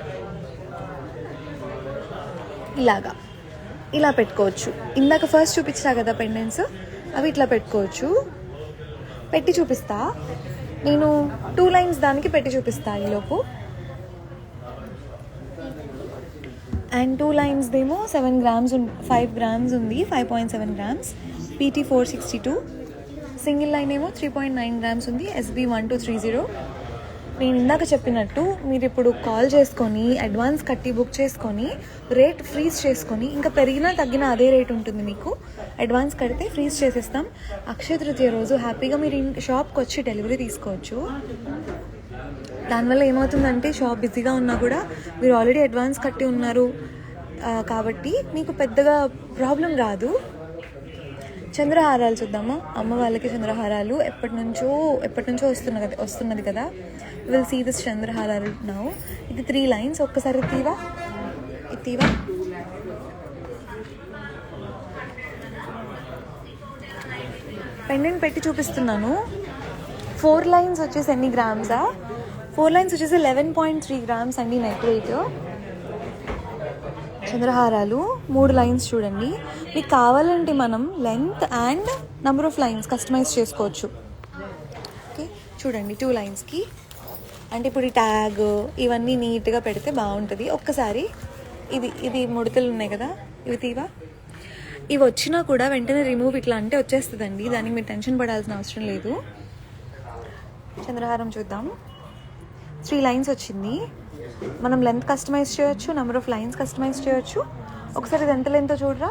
ఇలా పెట్టుకోవచ్చు. ఇందాక ఫస్ట్ చూపించా కదా పెండెంట్స్, అవి ఇట్లా పెట్టుకోవచ్చు. పెట్టి చూపిస్తా నేను. 2 లైన్స్ దానికి పెట్టి చూపిస్తా ఈలోపు. అండ్ 2 లైన్స్ దేమో 7 గ్రామ్స్ 5 గ్రామ్స్ ఉంది. 5.7 గ్రామ్స్, PT462. సింగిల్ లైన్ ఏమో 3.9 గ్రామ్స్ ఉంది, SB1230. నేను ఇందాక చెప్పినట్టు మీరు ఇప్పుడు కాల్ చేసుకొని అడ్వాన్స్ కట్టి బుక్ చేసుకొని రేట్ ఫ్రీజ్ చేసుకొని ఇంకా పెరిగినా తగ్గినా అదే రేట్ ఉంటుంది. మీకు అడ్వాన్స్ కడితే ఫ్రీజ్ చేసేస్తాం. అక్షయ తృతీయ రోజు హ్యాపీగా మీరు షాప్కి వచ్చి డెలివరీ తీసుకోవచ్చు. దానివల్ల ఏమవుతుందంటే షాప్ బిజీగా ఉన్నా కూడా మీరు ఆల్రెడీ అడ్వాన్స్ కట్టి ఉన్నారు కాబట్టి మీకు పెద్దగా ప్రాబ్లం రాదు. చంద్రహారాలు చూద్దామా? అమ్మ వాళ్ళకి చంద్రహారాలు ఎప్పటి నుంచో వస్తున్నది కదా. విల్ సీ దిస్ చంద్రహారాలు నౌ. ఇది 3 లైన్స్. ఒక్కసారి తీవా పెండెంట్ పెట్టి చూపిస్తున్నాను. 4 లైన్స్ వచ్చేసి ఎన్ని గ్రామ్సా? 4 లైన్స్ వచ్చేసి 11.3 గ్రామ్స్ అండి నెట్ వెయిట్. చంద్రహారాలు 3 లైన్స్ చూడండి. మీకు కావాలంటే మనం length and number of lines customize చేసుకోవచ్చు. ఓకే, చూడండి 2 లైన్స్కి. అంటే ఇప్పుడు ఈ ట్యాగ్ ఇవన్నీ నీట్గా పెడితే బాగుంటుంది. ఒక్కసారి ఇది ముడతలు ఉన్నాయి కదా, ఇవి తీవా. ఇవి వచ్చినా కూడా వెంటనే రిమూవ్ ఇట్లా అంటే వచ్చేస్తుందండి. దానికి మీరు టెన్షన్ పడాల్సిన అవసరం లేదు. చంద్రహారం చూద్దాం. 3 లైన్స్ వచ్చింది. మనం లెంత్ కస్టమైజ్ చేయొచ్చు, నెంబర్ ఆఫ్ లైన్స్ కస్టమైజ్ చేయొచ్చు. ఒకసారి ఇది ఎంత లెంత్ చూడరా.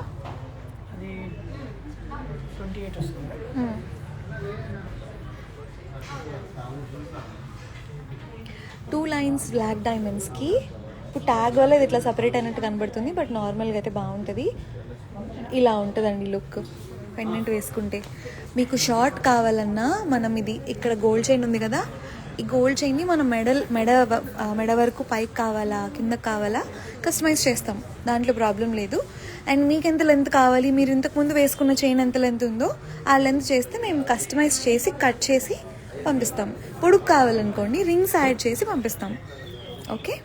2 లైన్స్ బ్లాక్ డైమండ్స్కి. ఇప్పుడు ట్యాగ్ వల్ల ఇది ఇట్లా సపరేట్ అయినట్టు కనబడుతుంది, బట్ నార్మల్గా అయితే బాగుంటుంది. ఇలా ఉంటుందండి లుక్ పెండెంట్ వేసుకుంటే. మీకు షార్ట్ కావాలన్నా మనం ఇది ఇక్కడ గోల్డ్ చైన్ ఉంది కదా, ఈ గోల్డ్ చైన్ని మనం మెడ వరకు పైకి కావాలా కిందకి కావాలా కస్టమైజ్ చేస్తాం. దాంట్లో ప్రాబ్లం లేదు. అండ్ మీకు ఎంత లెంత్ కావాలి, మీరు ఇంతకుముందు వేసుకున్న చైన్ ఎంత లెంత్ ఉందో ఆ లెంత్ చేస్తే మేము కస్టమైజ్ చేసి కట్ చేసి పంపిస్తాం. పొడుగు కావాలనుకోండి రింగ్స్ యాడ్ చేసి పంపిస్తాం. ఓకే.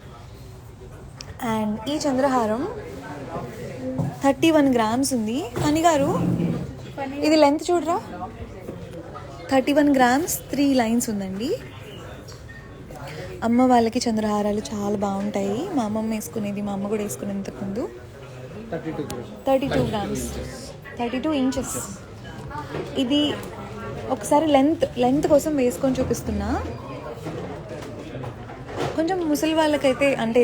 అండ్ ఈ చంద్రహారం 31 గ్రామ్స్ ఉంది. అనిగారు ఇది లెంత్ చూడరా. 31 గ్రామ్స్ 3 లైన్స్ ఉందండి. అమ్మ వాళ్ళకి చంద్రహారాలు చాలా బాగుంటాయి. మా అమ్మమ్మ వేసుకునేది, మా అమ్మ కూడా వేసుకునేది ఇంతకుముందు. 32 గ్రామ్స్ 32 ఇంచెస్. ఇది ఒకసారి లెంత్ కోసం వేసుకొని చూపిస్తున్నా. కొంచెం ముసలి వాళ్ళకైతే, అంటే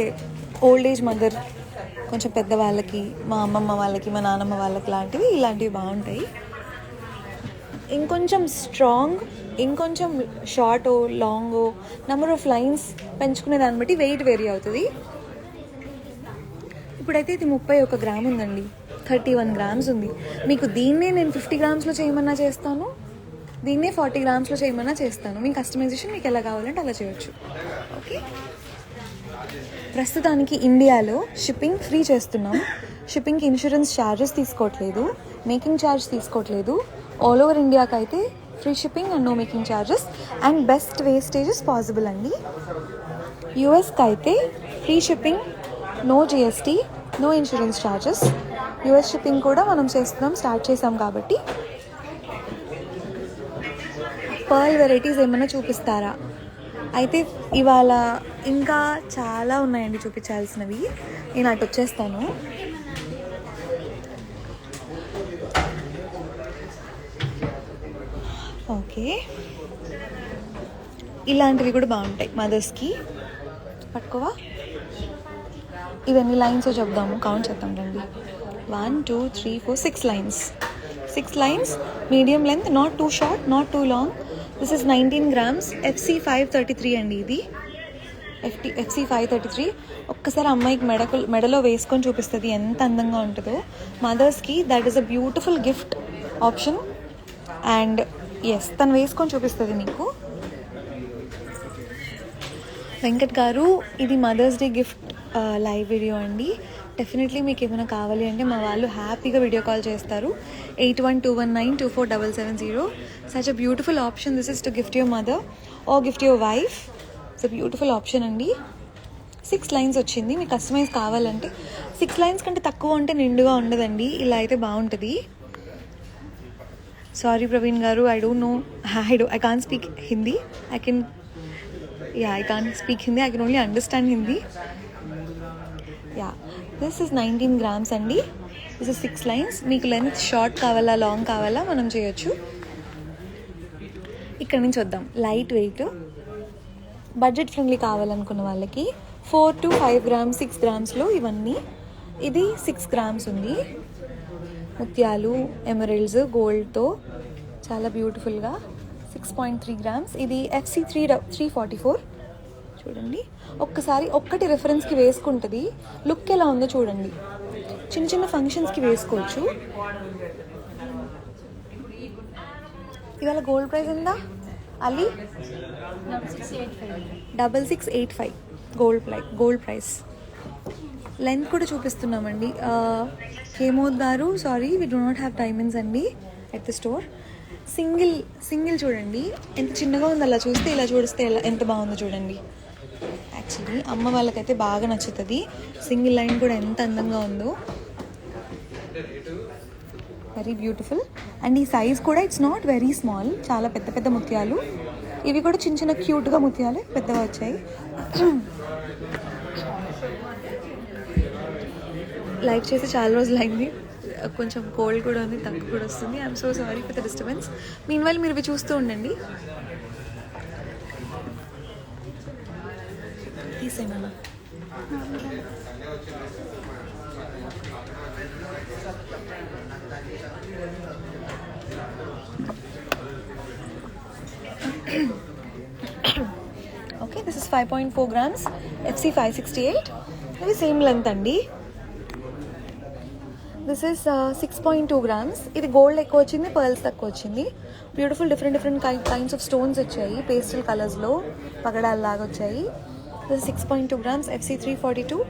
ఓల్డ్ ఏజ్ మదర్, కొంచెం పెద్ద వాళ్ళకి, మా అమ్మమ్మ వాళ్ళకి, మా నాన్నమ్మ వాళ్ళకి ఇలాంటివి బాగుంటాయి. ఇంకొంచెం స్ట్రాంగ్, ఇంకొంచెం short long number of lines పెంచుకునే దాన్ని బట్టి వెయిట్ వేరీ అవుతుంది. ఇప్పుడైతే ఇది 31 గ్రామ్ ఉందండి. 31 గ్రామ్స్ ఉంది. మీకు దీన్నే నేను 50 గ్రామ్స్లో చేయమన్నా చేస్తాను, దీన్నే 40 గ్రామ్స్లో చేయమన్నా చేస్తాను. మీ కస్టమైజేషన్ మీకు ఎలా కావాలంటే అలా చేయొచ్చు. ఓకే. ప్రస్తుతానికి ఇండియాలో షిప్పింగ్ ఫ్రీ చేస్తున్నాం. షిప్పింగ్కి ఇన్సూరెన్స్ ఛార్జెస్ తీసుకోవట్లేదు, మేకింగ్ ఛార్జ్ తీసుకోవట్లేదు. ఆల్ ఓవర్ ఇండియాకి అయితే free shipping and no making charges and best wastages possible అండి. యూఎస్కి అయితే free shipping, no GST, no insurance charges. US shipping కూడా మనం స్టార్ట్ చేసాం కాబట్టి. పర్ల్ వెరైటీస్ ఏమైనా చూపిస్తారా? అయితే ఇవాళ ఇంకా చాలా ఉన్నాయండి చూపించాల్సినవి. నేను అటు వచ్చేస్తాను. ఓకే, ఇలాంటివి కూడా బాగుంటాయి మదర్స్కి. పట్టుకోవా. ఇవన్నీ లైన్స్ చెప్దాము, కౌంట్ చేద్దాం రండి. 1 2 3 4 6 lines. 6 lines, medium length, not two short, not two long. This is 19 grams. FC 533 అండి ఇది. FC 533. ఒక్కసారి అమ్మాయికి మెడలో వేసుకొని చూపిస్తుంది ఎంత అందంగా ఉంటుందో. మదర్స్కి that is a beautiful gift option. And yes, తను వేసుకొని చూపిస్తుంది మీకు. వెంకట్ గారు, ఇది mothers day gift live video అండి. డెఫినెట్లీ మీకు ఏమైనా కావాలి అంటే మా వాళ్ళు హ్యాపీగా వీడియో కాల్ చేస్తారు. 8121924770. Such a beautiful option this is to gift your mother are gift your wife. It's a beautiful option అండి. 6 లైన్స్ వచ్చింది. మీకు కస్టమైజ్ కావాలంటే 6 లైన్స్ కంటే తక్కువ ఉంటే నిండుగా ఉండదండి. ఇలా అయితే బాగుంటుంది. సారీ ప్రవీణ్ గారు, I don't know. I can't speak Hindi. I can't speak Hindi. I can only understand Hindi. Yeah, this is 19 grams అండి. This is 6 lines. మీకు లెంత్ షార్ట్ కావాలా లాంగ్ కావాలా మనం చేయొచ్చు. ఇక్కడ నుంచి వద్దాం. లైట్ వెయిట్ బడ్జెట్ ఫ్రెండ్లీ కావాలనుకున్న వాళ్ళకి 4 to 5 grams 6 grams ఇవన్నీ. ఇది 6 grams ఉంది. ముత్యాలు, ఎమరల్డ్స్, గోల్డ్తో చాలా బ్యూటిఫుల్గా 6.3 grams. ఇది FC 344. చూడండి, ఒక్కసారి ఒక్కటి రెఫరెన్స్కి వేసుకుంటుంది. లుక్ ఎలా ఉందో చూడండి. చిన్న చిన్న ఫంక్షన్స్కి వేసుకోవచ్చు. ఇవాళ గోల్డ్ ప్రైస్ ఉందా అలీ? 6685 gold price. లెంత్ కూడా చూపిస్తున్నామండి. హేమోద్ గారు, sorry we do not have diamonds అండి ఎట్ ద స్టోర్. సింగిల్ చూడండి ఎంత చిన్నగా ఉంది. అలా చూస్తే ఇలా చూస్తే ఎంత బాగుందో చూడండి. యాక్చువల్లీ అమ్మ వాళ్ళకైతే బాగా నచ్చుతుంది. సింగిల్ లైన్ కూడా ఎంత అందంగా ఉందో, వెరీ బ్యూటిఫుల్. అండ్ ఈ సైజ్ కూడా ఇట్స్ నాట్ వెరీ స్మాల్, చాలా పెద్ద పెద్ద ముత్యాలు. ఇవి కూడా చిన్న చిన్న క్యూట్గా ముత్యాలు పెద్దగా వచ్చాయి. లైక్ చేసి చాలా రోజులు అయింది. కొంచెం కోల్డ్ కూడా ఉంది, తక్కువ కూడా వస్తుంది. I'm so sorry for the disturbance. Meanwhile మీరు ఇవి చూస్తూ ఉండండి. తీసేమన్నా okay. This is 5.4 grams FC 568. ఇది సేమ్ లెంత్ అండి. This is 6.2 grams. ఇది గోల్డ్ ఎక్కువ వచ్చింది, పర్ల్స్ తక్కువ వచ్చింది. Beautiful different kinds of stones వచ్చాయి. పేస్టల్ కలర్స్లో పగడాల్లాగా వచ్చాయి. This 6.2 grams FC 342.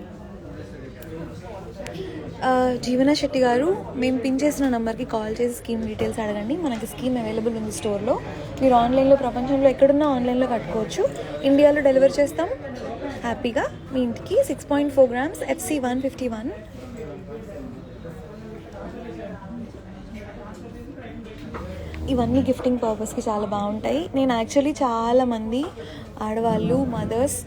జీవన శెట్టి గారు, మేము పిన్ చేసిన నెంబర్కి కాల్ చేసి స్కీమ్ డీటెయిల్స్ అడగండి. మనకి స్కీమ్ అవైలబుల్ ఉంది స్టోర్లో. మీరు ఆన్లైన్లో ప్రపంచంలో ఎక్కడున్నా ఆన్లైన్లో కట్టుకోవచ్చు. ఇండియాలో డెలివర్ చేస్తాం హ్యాపీగా మీ ఇంటికి. 6.4 grams FC 151. ఇవన్నీ గిఫ్టింగ్ పర్పస్కి చాలా బాగుంటాయి. నేను యాక్చువల్లీ చాలామంది ఆడవాళ్ళు, మదర్స్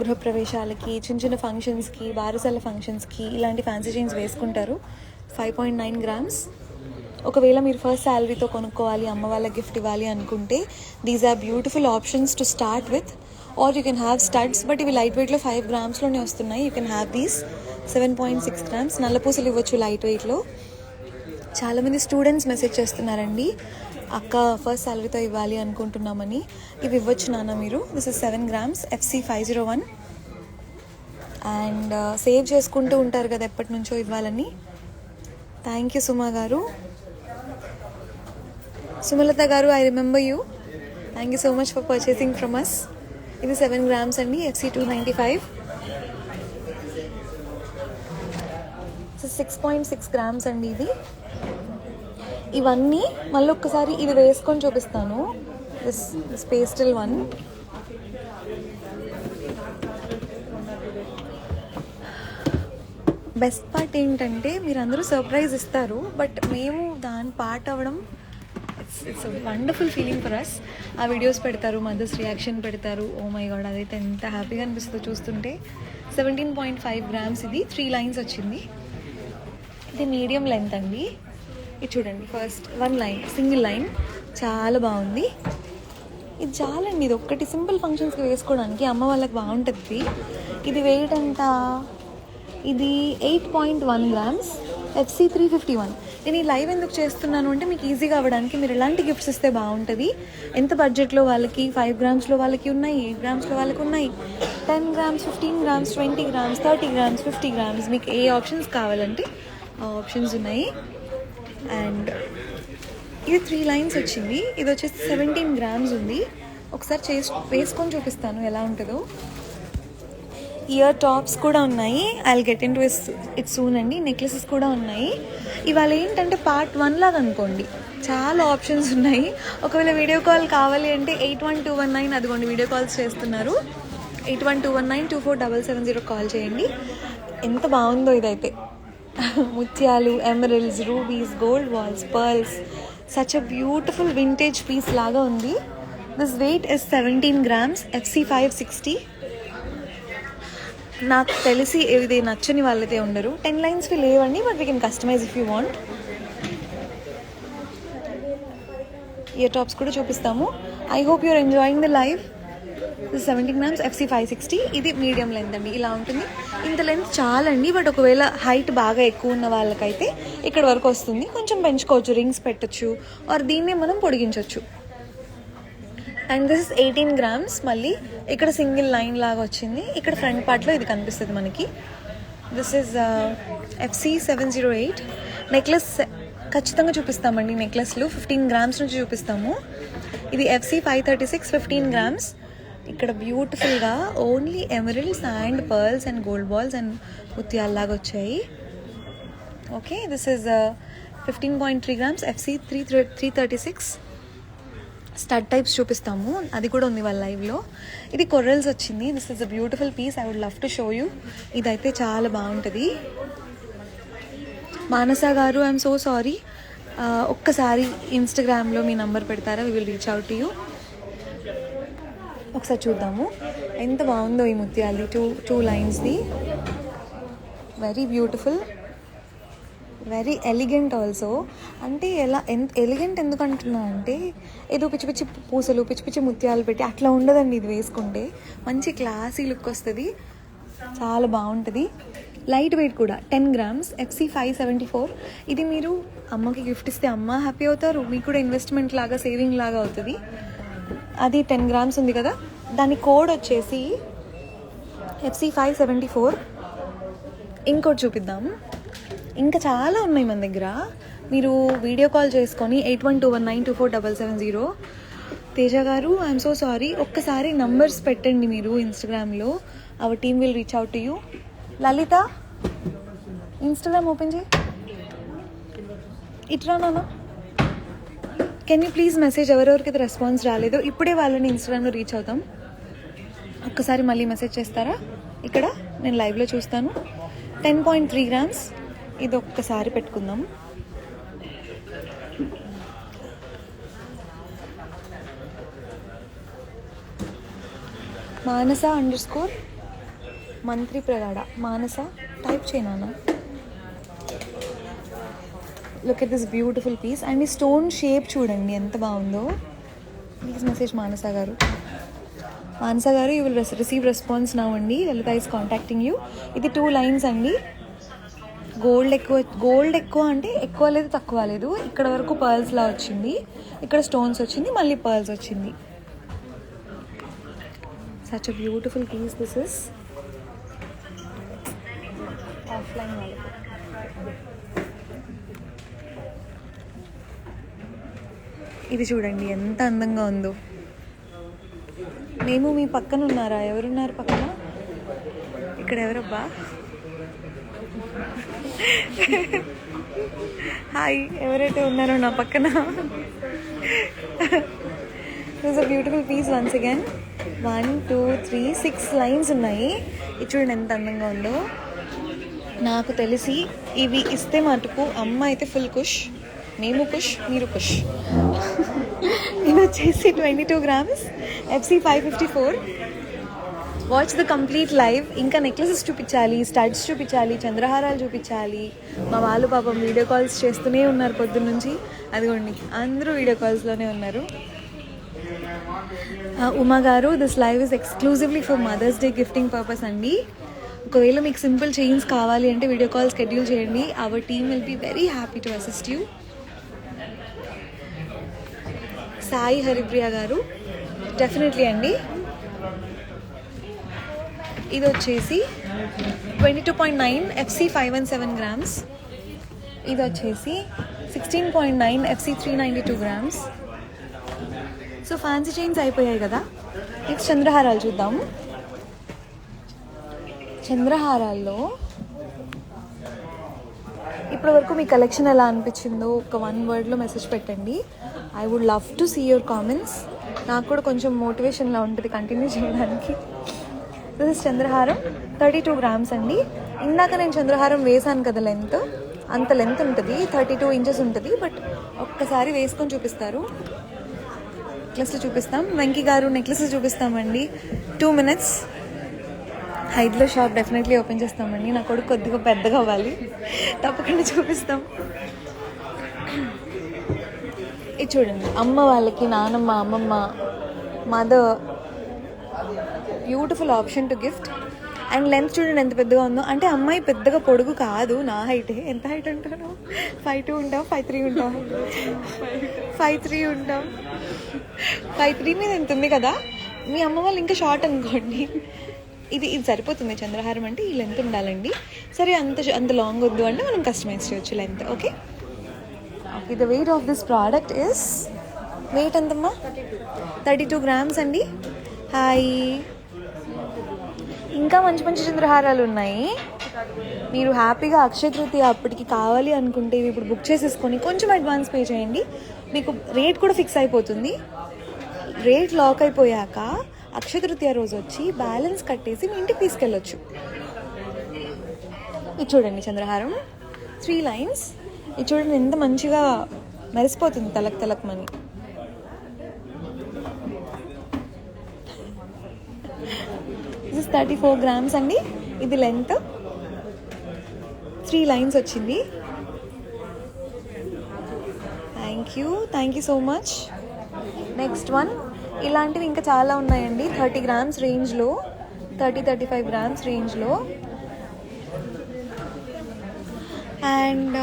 గృహప్రవేశాలకి, చిన్న చిన్న ఫంక్షన్స్కి, బారసాల ఫంక్షన్స్కి ఇలాంటి ఫ్యాన్సీ చైన్స్ వేసుకుంటారు. 5.9 grams. ఒకవేళ మీరు ఫస్ట్ శాలరీతో కొనుక్కోవాలి, అమ్మ వాళ్ళకి గిఫ్ట్ ఇవ్వాలి అనుకుంటే these are beautiful options to start with. Or you can have studs, but ఇవి లైట్ వెయిట్లో 5 grams వస్తున్నాయి. You can have these 7.6 grams. నల్లపూసలు ఇవ్వచ్చు లైట్ వెయిట్లో. చాలామంది స్టూడెంట్స్ మెసేజ్ చేస్తున్నారండి, అక్క ఫస్ట్ శాలరీతో ఇవ్వాలి అనుకుంటున్నామని. ఇవి ఇవ్వచ్చు నాన్న మీరు. This is 7 grams FC 501. And save చేసుకుంటూ ఉంటారు కదా ఎప్పటి నుంచో ఇవ్వాలని. థ్యాంక్ యూ సుమా గారు, సుమలత గారు, I remember you. Thank you so much for purchasing from us. ఇది 7 grams అండి, FC 295. 6.6 grams అండి ఇది. ఇవన్నీ మళ్ళీ ఒక్కసారి ఇది వేసుకొని చూపిస్తాను. This pastel one. Best part ఏంటంటే మీరందరూ సర్ప్రైజ్ ఇస్తారు, బట్ మేము దాని పార్ట్ అవ్వడం it's wonderful feeling for us. ఆ వీడియోస్ పెడతారు, మదర్స్ రియాక్షన్ పెడతారు. ఓ మై గాడ్, అదైతే ఎంత హ్యాపీగా అనిపిస్తుందో చూస్తుంటే. 17.5 grams ఇది. 3 lines వచ్చింది. ఇది మీడియం లెంత్ అండి. ఇది చూడండి, ఫస్ట్ 1 line సింగిల్ లైన్ చాలా బాగుంది. ఇది చాలండి, ఇది ఒక్కటి సింపుల్ ఫంక్షన్స్కి వేసుకోవడానికి అమ్మ వాళ్ళకి బాగుంటుంది. ఇది వెయిట్ అంతా, ఇది 8.1 grams FC 351. నేను ఈ లైవ్ ఎందుకు చేస్తున్నాను అంటే మీకు ఈజీగా అవ్వడానికి. మీరు ఎలాంటి గిఫ్ట్స్ ఇస్తే బాగుంటుంది, ఎంత బడ్జెట్లో వాళ్ళకి. 5 gramsలో వాళ్ళకి ఉన్నాయి, 8 gramsలో వాళ్ళకి ఉన్నాయి, 10 grams, 15 grams, 20 grams, 30 grams, 50 grams. మీకు ఏ ఆప్షన్స్ కావాలంటే ఆ ఆప్షన్స్ ఉన్నాయి. అండ్ ఇది 3 lines వచ్చింది. ఇది వచ్చేసి 17 grams ఉంది. ఒకసారి వేసుకొని చూపిస్తాను ఎలా ఉంటుందో. ఇయర్ టాప్స్ కూడా ఉన్నాయి. I'll get in to it soon అండి. నెక్లెసెస్ కూడా ఉన్నాయి. ఇవాళ ఏంటంటే పార్ట్ 1 లాగా అనుకోండి, చాలా ఆప్షన్స్ ఉన్నాయి. ఒకవేళ వీడియో కాల్ కావాలి అంటే 81219, అదిగోండి వీడియో కాల్స్ చేస్తున్నారు. 81219247770 కాల్ చేయండి. ఎంత బాగుందో ఇదైతే. ముత్యాలు, emeralds, rubies, gold walls, pearls, such a beautiful vintage piece లాగా ఉంది. This weight is 17 grams FC 560. నాకు తెలిసి ఇది నచ్చని వాళ్ళైతే ఉండరు. 10 linesవి లేవండి, but we can customize if you want. Ear tops కూడా చూపిస్తాము. I hope you're enjoying the live. 17 grams FC 560. ఇది మీడియం లెంత్ అండి, ఇలా ఉంటుంది. ఇంత లెంత్ చాలండి, బట్ ఒకవేళ హైట్ బాగా ఎక్కువ ఉన్న వాళ్ళకైతే ఇక్కడ వరకు వస్తుంది. కొంచెం పెంచుకోవచ్చు, రింగ్స్ పెట్టచ్చు, ఆర్ దీన్ని మనం పొడిగించవచ్చు. And this is 18 grams. మళ్ళీ ఇక్కడ సింగిల్ లైన్ లాగా వచ్చింది. ఇక్కడ ఫ్రంట్ పార్ట్లో ఇది కనిపిస్తుంది మనకి. This is FC 708. నెక్లెస్ ఖచ్చితంగా చూపిస్తామండి. నెక్లెస్లు 15 grams నుంచి చూపిస్తాము. ఇది FC 536, 15 grams. ఇక్కడ బ్యూటిఫుల్గా only emeralds and pearls and gold balls and ముత్యాల్లాగా వచ్చాయి. Okay, this is 15.3 grams FC 336. Stud types చూపిస్తాము, అది కూడా ఉంది వాళ్ళ లైవ్లో. ఇది కొరల్స్ వచ్చింది. This is a beautiful piece, I would love to show you. ఇదైతే చాలా బాగుంటుంది. మానస గారు, ఐఎమ్ సో సారీ, ఒక్కసారి ఇన్స్టాగ్రామ్లో మీ నంబర్ పెడతారా? We will reach out to you. ఒకసారి చూద్దాము ఎంత బాగుందో ఈ ముత్యాలు. టూ లైన్స్ది, very beautiful, very elegant also. అంటే ఎలిగెంట్ ఎందుకు అంటున్నా అంటే, ఏదో పిచ్చి పిచ్చి పూసలు, పిచ్చి పిచ్చి ముత్యాలు పెట్టి అట్లా ఉండదండి. ఇది వేసుకుంటే మంచి క్లాసీ లుక్ వస్తుంది, చాలా బాగుంటుంది. లైట్ వెయిట్ కూడా, 10 grams, FC 574. ఇది మీరు అమ్మకి గిఫ్ట్ ఇస్తే అమ్మ హ్యాపీ అవుతారు, మీకు కూడా ఇన్వెస్ట్మెంట్ లాగా, సేవింగ్ లాగా అవుతుంది. అది 10 grams ఉంది కదా, దాని కోడ్ వచ్చేసి FC 574. ఇంకోటి చూపిద్దాము, ఇంకా చాలా ఉన్నాయి మన దగ్గర. మీరు వీడియో కాల్ చేసుకొని 8121924770. తేజ గారు, ఐఎమ్ సో సారీ, ఒక్కసారి నంబర్స్ పెట్టండి మీరు ఇన్స్టాగ్రామ్లో. Our team will reach out to you. Lalitha, Instagram open చేయి. ఇట్రా నాన్న, కెన్ యూ ప్లీజ్ మెసేజ్ ఎవరెవరికైతే రెస్పాన్స్ రాలేదో ఇప్పుడే వాళ్ళని ఇన్స్టాగ్రామ్లో రీచ్ అవుతాం. ఒక్కసారి మళ్ళీ మెసేజ్ చేస్తారా? ఇక్కడ నేను లైవ్లో చూస్తాను. 10.3 grams. ఇది ఒక్కసారి పెట్టుకుందాం. మానస _ మంత్రి ప్రగాఢ. మానస టైప్ చేయనా? Look at this beautiful piece. And ఈ స్టోన్ షేప్ చూడండి ఎంత బాగుందో. ప్లీజ్ మెసేజ్ మానస గారు. మానస గారు, you will receive response now అండి. Lalitha is contacting you. ఇది 2 lines అండి. గోల్డ్ ఎక్కువ అంటే ఎక్కువ లేదు, తక్కువ లేదు. ఇక్కడ వరకు పర్ల్స్లా వచ్చింది, ఇక్కడ స్టోన్స్ వచ్చింది, మళ్ళీ పర్ల్స్ వచ్చింది. Such a beautiful piece this is. Offline వాళ్ళకి ఇది చూడండి ఎంత అందంగా ఉందో. మేము మీ పక్కన ఉన్నారా? ఎవరున్నారు పక్కన? ఇక్కడ ఎవరబ్బా? హాయ్, ఎవరైతే ఉన్నారో నా పక్కన. It's a beautiful piece once again. 1 2 3 6 lines ఉన్నాయి. ఇది చూడండి ఎంత అందంగా ఉందో. నాకు తెలిసి ఇవి ఇస్తే మటుకు అమ్మ అయితే ఫుల్ కుష్, మేము కుష్, మీరు కుష్. ఇది వచ్చేసి 22 grams, FC 554. Watch the complete live. ఇంకా నెక్లెసెస్ చూపించాలి, స్టడ్స్ చూపించాలి, చంద్రహారాలు చూపించాలి. మా వాళ్ళు పాపం వీడియో కాల్స్ చేస్తూనే ఉన్నారు పొద్దున్న నుంచి. అదిగోండి అందరూ వీడియో కాల్స్లోనే ఉన్నారు. ఉమా గారు, this live is exclusively for mothers day gifting purpose అండి. ఒకవేళ మీకు సింపుల్ చైన్స్ కావాలి అంటే వీడియో కాల్ షెడ్యూల్ చేయండి. Our team will be very happy to assist you. Sai Haripriya గారు, డెఫినెట్లీ అండి. ఇది వచ్చేసి 22.9 FC 517 grams. ఇది వచ్చేసి 16.9 FC 392 grams. So fancy chains అయిపోయాయి కదా. నెక్స్ట్ చంద్రహారాలు చూద్దాము. చంద్రహారాల్లో ఇప్పటి వరకు మీ కలెక్షన్ ఎలా అనిపించిందో ఒక 1 wordలో మెసేజ్ పెట్టండి. I would love to see your comments. నాకు కూడా కొంచెం మోటివేషన్లా ఉంటుంది కంటిన్యూ చేయడానికి. దిస్ ఇస్ చంద్రహారం, 32 grams అండి. ఇందాక నేను చంద్రహారం వేసాను కదా, లెంత్ అంత లెంత్ ఉంటుంది, 32 inches ఉంటుంది. బట్ ఒక్కసారి వేసుకొని చూపిస్తారు. నెక్లెస్లు చూపిస్తాం. వెంకీ గారు, నెక్లెసెస్ చూపిస్తామండి. 2 minutes. హైడ్లో షాప్ డెఫినెట్లీ ఓపెన్ చేస్తామండి. నా కొడుకు కొద్దిగా పెద్దగా అవ్వాలి, తప్పకుండా చూపిస్తాం. ఇది చూడండి, అమ్మ వాళ్ళకి నానమ్మ, అమ్మమ్మ, mother, beautiful option to gift. And length చూడండి ఎంత పెద్దగా ఉందో. అంటే అమ్మాయి పెద్దగా పొడుగు కాదు, నా హైటే. ఎంత హైట్ ఉంటాను? 5'2" ఉంటాం, 5'3" ఉంటాం, 5'3" ఉంటాం. 5'3" మీద ఎంత ఉంది కదా. మీ అమ్మ వాళ్ళు ఇంకా షార్ట్ అనుకోండి. ఇది సరిపోతుంది చంద్రహారం అంటే. ఈ లెంత్ ఉండాలండి. సరే అంత లాంగ్ వద్దు అంటే మనం కస్టమైజ్ చేయొచ్చు length. Okay. The weight of this product is, weight ఎంతమ్మా? 32 grams అండి. హాయ్. ఇంకా మంచి మంచి చంద్రహారాలు ఉన్నాయి. మీరు హ్యాపీగా అక్షయ తృతీయ అప్పటికి కావాలి అనుకుంటే ఇవి ఇప్పుడు బుక్ చేసేసుకొని కొంచెం అడ్వాన్స్ పే చేయండి. మీకు రేట్ కూడా ఫిక్స్ అయిపోతుంది. రేట్ లాక్ అయిపోయాక అక్షయ తృతీయ రోజు వచ్చి బ్యాలెన్స్ కట్టేసి మీ ఇంటికి తీసుకెళ్ళొచ్చు. ఇది చూడండి చంద్రహారం, 3 lines. ఇది చూడండి ఎంత మంచిగా మెరిసిపోతుంది తలక్ మని. దిస్ 34 grams అండి. ఇది లెంత్ 3 lines వచ్చింది. Thank you so much. Next one. ఇలాంటివి ఇంకా చాలా ఉన్నాయండి. 30 grams రేంజ్లో, 35 grams రేంజ్లో. అండ్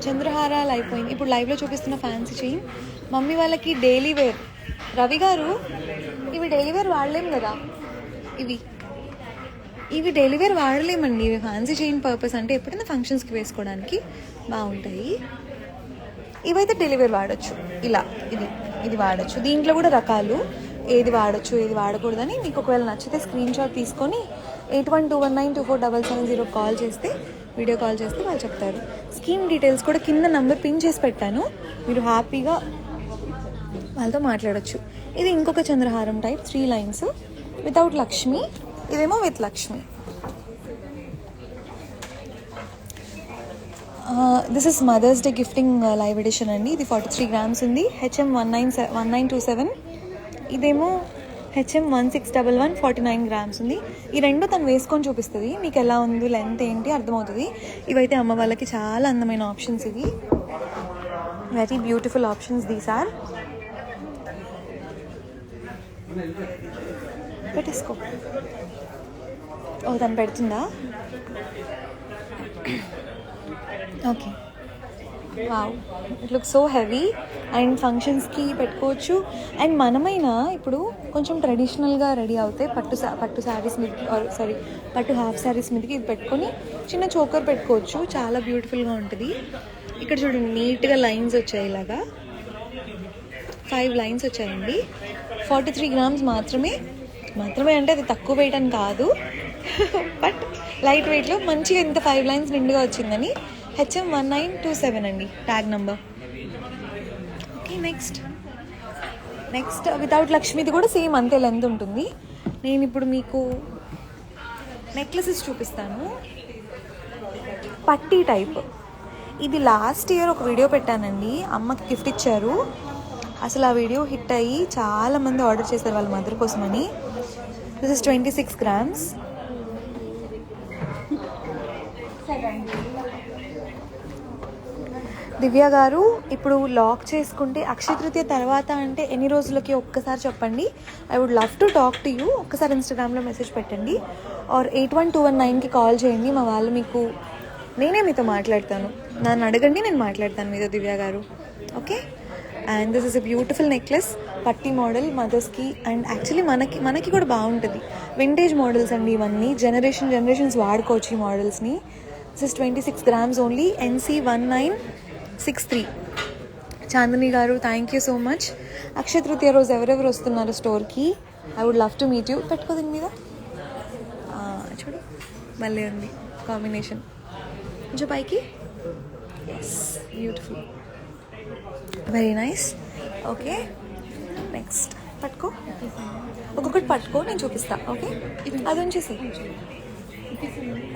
చంద్రహారాలు అయిపోయింది. ఇప్పుడు లైవ్లో చూపిస్తున్న ఫ్యాన్సీ చైన్ మమ్మీ వాళ్ళకి డైలీ వేర్. రవి గారు, ఇవి డైలీ వేర్ వాడలేము కదా. ఇవి డైలీ వేర్ వాడలేమండి. ఇవి ఫ్యాన్సీ చైన్ పర్పస్, అంటే ఎప్పుడైనా ఫంక్షన్స్కి వేసుకోవడానికి బాగుంటాయి. ఇవైతే డైలీ వేర్ వాడచ్చు. ఇలా ఇది వాడచ్చు. దీంట్లో కూడా రకాలు, ఏది వాడచ్చు ఏది వాడకూడదని మీకు ఒకవేళ నచ్చితే స్క్రీన్ షాట్ తీసుకొని 8121924770 కాల్ చేస్తే, వీడియో కాల్ చేస్తే వాళ్ళు చెప్తారు. స్కీమ్ డీటెయిల్స్ కూడా కింద నంబర్ పిన్ చేసి పెట్టాను. మీరు హ్యాపీగా వాళ్ళతో మాట్లాడచ్చు. ఇది ఇంకొక చంద్రహారం టైప్, 3 lines వితౌట్ లక్ష్మి. ఇదేమో with Lakshmi. This is mothers day gifting live edition అండి. ఇది 43 grams ఉంది. HM 1927. ఇదేమో HM 1611, 49 grams ఉంది. ఈ రెండు తను వేసుకొని చూపిస్తుంది, మీకు ఎలా ఉంది లెంత్ ఏంటి అర్థమవుతుంది. ఇవైతే అమ్మ వాళ్ళకి చాలా అందమైన ఆప్షన్స్. ఇవి very beautiful options. These are. పెట్టేసుకో. తను పెడుతుందా? Okay. Wow, it look so heavy. And ఫంక్షన్స్కి పెట్టుకోవచ్చు. అండ్ మనమైనా ఇప్పుడు కొంచెం ట్రెడిషనల్గా రెడీ అవుతే పట్టు శారీస్ మీద, పట్టు హాఫ్ శారీస్ మీదకి ఇది పెట్టుకొని చిన్న చోకర్ పెట్టుకోవచ్చు. చాలా బ్యూటిఫుల్గా ఉంటుంది. ఇక్కడ చూడండి నీట్గా లైన్స్ వచ్చాయి. ఇలాగా 5 lines వచ్చాయండి. 43 grams మాత్రమే అంటే అది తక్కువ వెయిట్ అని కాదు, బట్ లైట్ వెయిట్లో మంచిగా ఇంత 5 lines నిండుగా వచ్చిందని. HM 1927 అండి tag number. Okay. Next without లక్ష్మిది కూడా సేమ్ అంతే లెంత్ ఉంటుంది. నేను ఇప్పుడు మీకు నెక్లెసెస్ చూపిస్తాను. పట్టీ టైప్. ఇది లాస్ట్ ఇయర్ ఒక వీడియో పెట్టానండి, అమ్మకి గిఫ్ట్ ఇచ్చారు. అసలు ఆ వీడియో హిట్ అయ్యి చాలామంది ఆర్డర్ చేశారు వాళ్ళ మదర్ కోసమని. This is 26 grams. దివ్య గారు, ఇప్పుడు లాక్ చేసుకుంటే అక్షయ తృతీయ తర్వాత అంటే ఎన్ని రోజులకి ఒక్కసారి చెప్పండి. I would love to talk to you. ఒక్కసారి ఇన్స్టాగ్రామ్లో మెసేజ్ పెట్టండి ఆర్ 81219కి కాల్ చేయండి. మా వాళ్ళు నేనే మీతో మాట్లాడతాను. నన్ను అడగండి, నేను మాట్లాడతాను మీతో దివ్య గారు. Okay. And this is a beautiful necklace, పట్టీ మోడల్ మదర్స్కి. అండ్ యాక్చువల్లీ మనకి కూడా బాగుంటుంది. వింటేజ్ మోడల్స్ అండి ఇవన్నీ. జనరేషన్స్ వాడుకోవచ్చు ఈ మోడల్స్ని. This is 26 grams only. NC 1963. Chandini గారు, thank you so much. Akshaya Tritiya రోజు ఎవరెవరు వస్తున్నారు స్టోర్కి? I would love to meet you. పెట్టుకో దీని మీద. చూడు మళ్ళీ ఉంది కాంబినేషన్. కొంచెం పైకి. Yes, beautiful, very nice. Okay. Next పట్టుకో, ఒక్కొక్కటి పట్టుకో, నేను చూపిస్తా. ఓకే, అది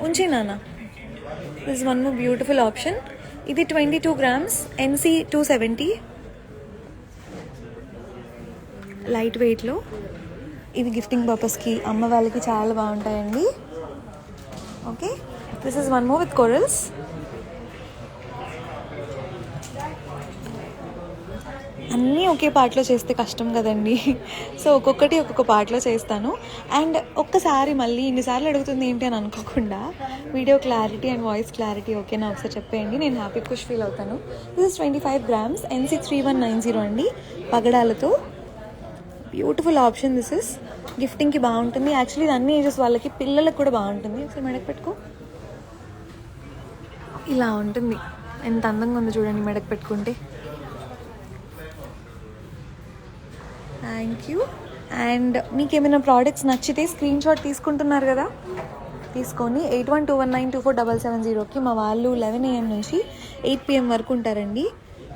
ఉంచి నాన్న. This one more beautiful option. ఇది 22 grams, NC 270. లైట్ వెయిట్లో. ఇవి గిఫ్టింగ్ పర్పస్కి అమ్మ వాళ్ళకి చాలా బాగుంటాయండి. Okay. This is one more with corals. అన్నీ ఒకే పార్ట్లో చేస్తే కష్టం కదండి. సో ఒక్కొక్కటి ఒక్కొక్క పార్ట్లో చేస్తాను. అండ్ ఒక్కసారి మళ్ళీ ఇన్నిసార్లు అడుగుతుంది ఏంటి అని అనుకోకుండా video clarity and voice clarity ఓకేనా ఒకసారి చెప్పేయండి, నేను హ్యాపీ ఖుష్ ఫీల్ అవుతాను. దిస్ ఇస్ 25 grams NC3190 అండి, పగడాలతో. Beautiful option this is. గిఫ్టింగ్కి బాగుంటుంది. యాక్చువల్లీ ఇది అన్ని ఏజెస్ వాళ్ళకి, పిల్లలకు కూడా బాగుంటుంది. ఒకసారి మెడకు పెట్టుకో, ఇలా ఉంటుంది. ఎంత అందంగా ఉందో చూడండి మెడకు పెట్టుకుంటే. Thank you. అండ్ మీకు ఏమైనా ప్రోడక్ట్స్ నచ్చితే స్క్రీన్ షాట్ తీసుకుంటున్నారు కదా, తీసుకొని 8121924770కి మా వాళ్ళు 11 AM నుంచి 8 PM వరకు ఉంటారండి.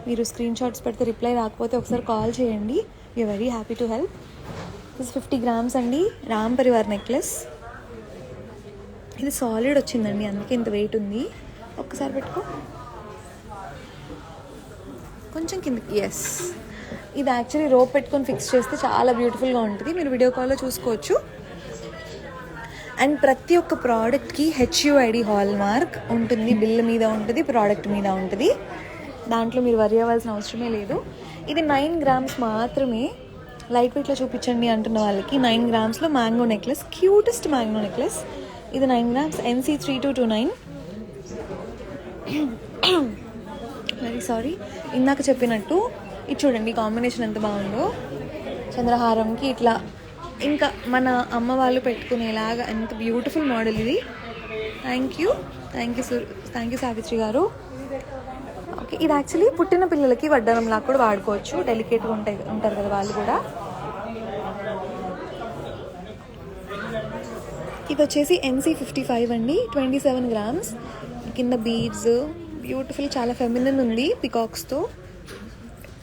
మీరు స్క్రీన్ షాట్స్ పెడితే రిప్లై రాకపోతే ఒకసారి కాల్ చేయండి. We are very happy to help. This 50 grams అండి, రామ్ పరివార్ నెక్లెస్. ఇది సాలిడ్ వచ్చిందండి, అందుకే ఇంత వెయిట్ ఉంది. ఒక్కసారి పెట్టుకో, కొంచెం కిందకి. ఎస్, ఇది యాక్చువల్లీ రోప్ పెట్టుకొని ఫిక్స్ చేస్తే చాలా బ్యూటిఫుల్గా ఉంటుంది. మీరు వీడియో కాల్లో చూసుకోవచ్చు. అండ్ ప్రతి ఒక్క ప్రోడక్ట్కి HUID హాల్ మార్క్ ఉంటుంది. బిల్ మీద ఉంటుంది, ప్రోడక్ట్ మీద ఉంటుంది. దాంట్లో మీరు వరి అవ్వాల్సిన అవసరమే లేదు. ఇది 9 grams మాత్రమే. లైట్ వెయిట్లో చూపించండి అంటున్న వాళ్ళకి 9 gramsలో mango necklace, cutest mango necklace. ఇది 9 grams NC3229. వెరీ సారీ, ఇందాక చెప్పినట్టు ఇది చూడండి కాంబినేషన్ ఎంత బాగుందో. చంద్రహారంకి ఇట్లా, ఇంకా మన అమ్మ వాళ్ళు పెట్టుకునేలాగా ఎంత బ్యూటిఫుల్ మోడల్ ఇది. థ్యాంక్ యూ సావిత్రి గారు. ఓకే, ఇది యాక్చువల్లీ పుట్టిన పిల్లలకి వడ్డానంలా కూడా వాడుకోవచ్చు. డెలికేట్గా ఉంటారు కదా వాళ్ళు కూడా. ఇది వచ్చేసి NC55 అండి, 27 grams. కింద బీడ్స్ బ్యూటిఫుల్, చాలా ఫెమినిన్ ఉంది.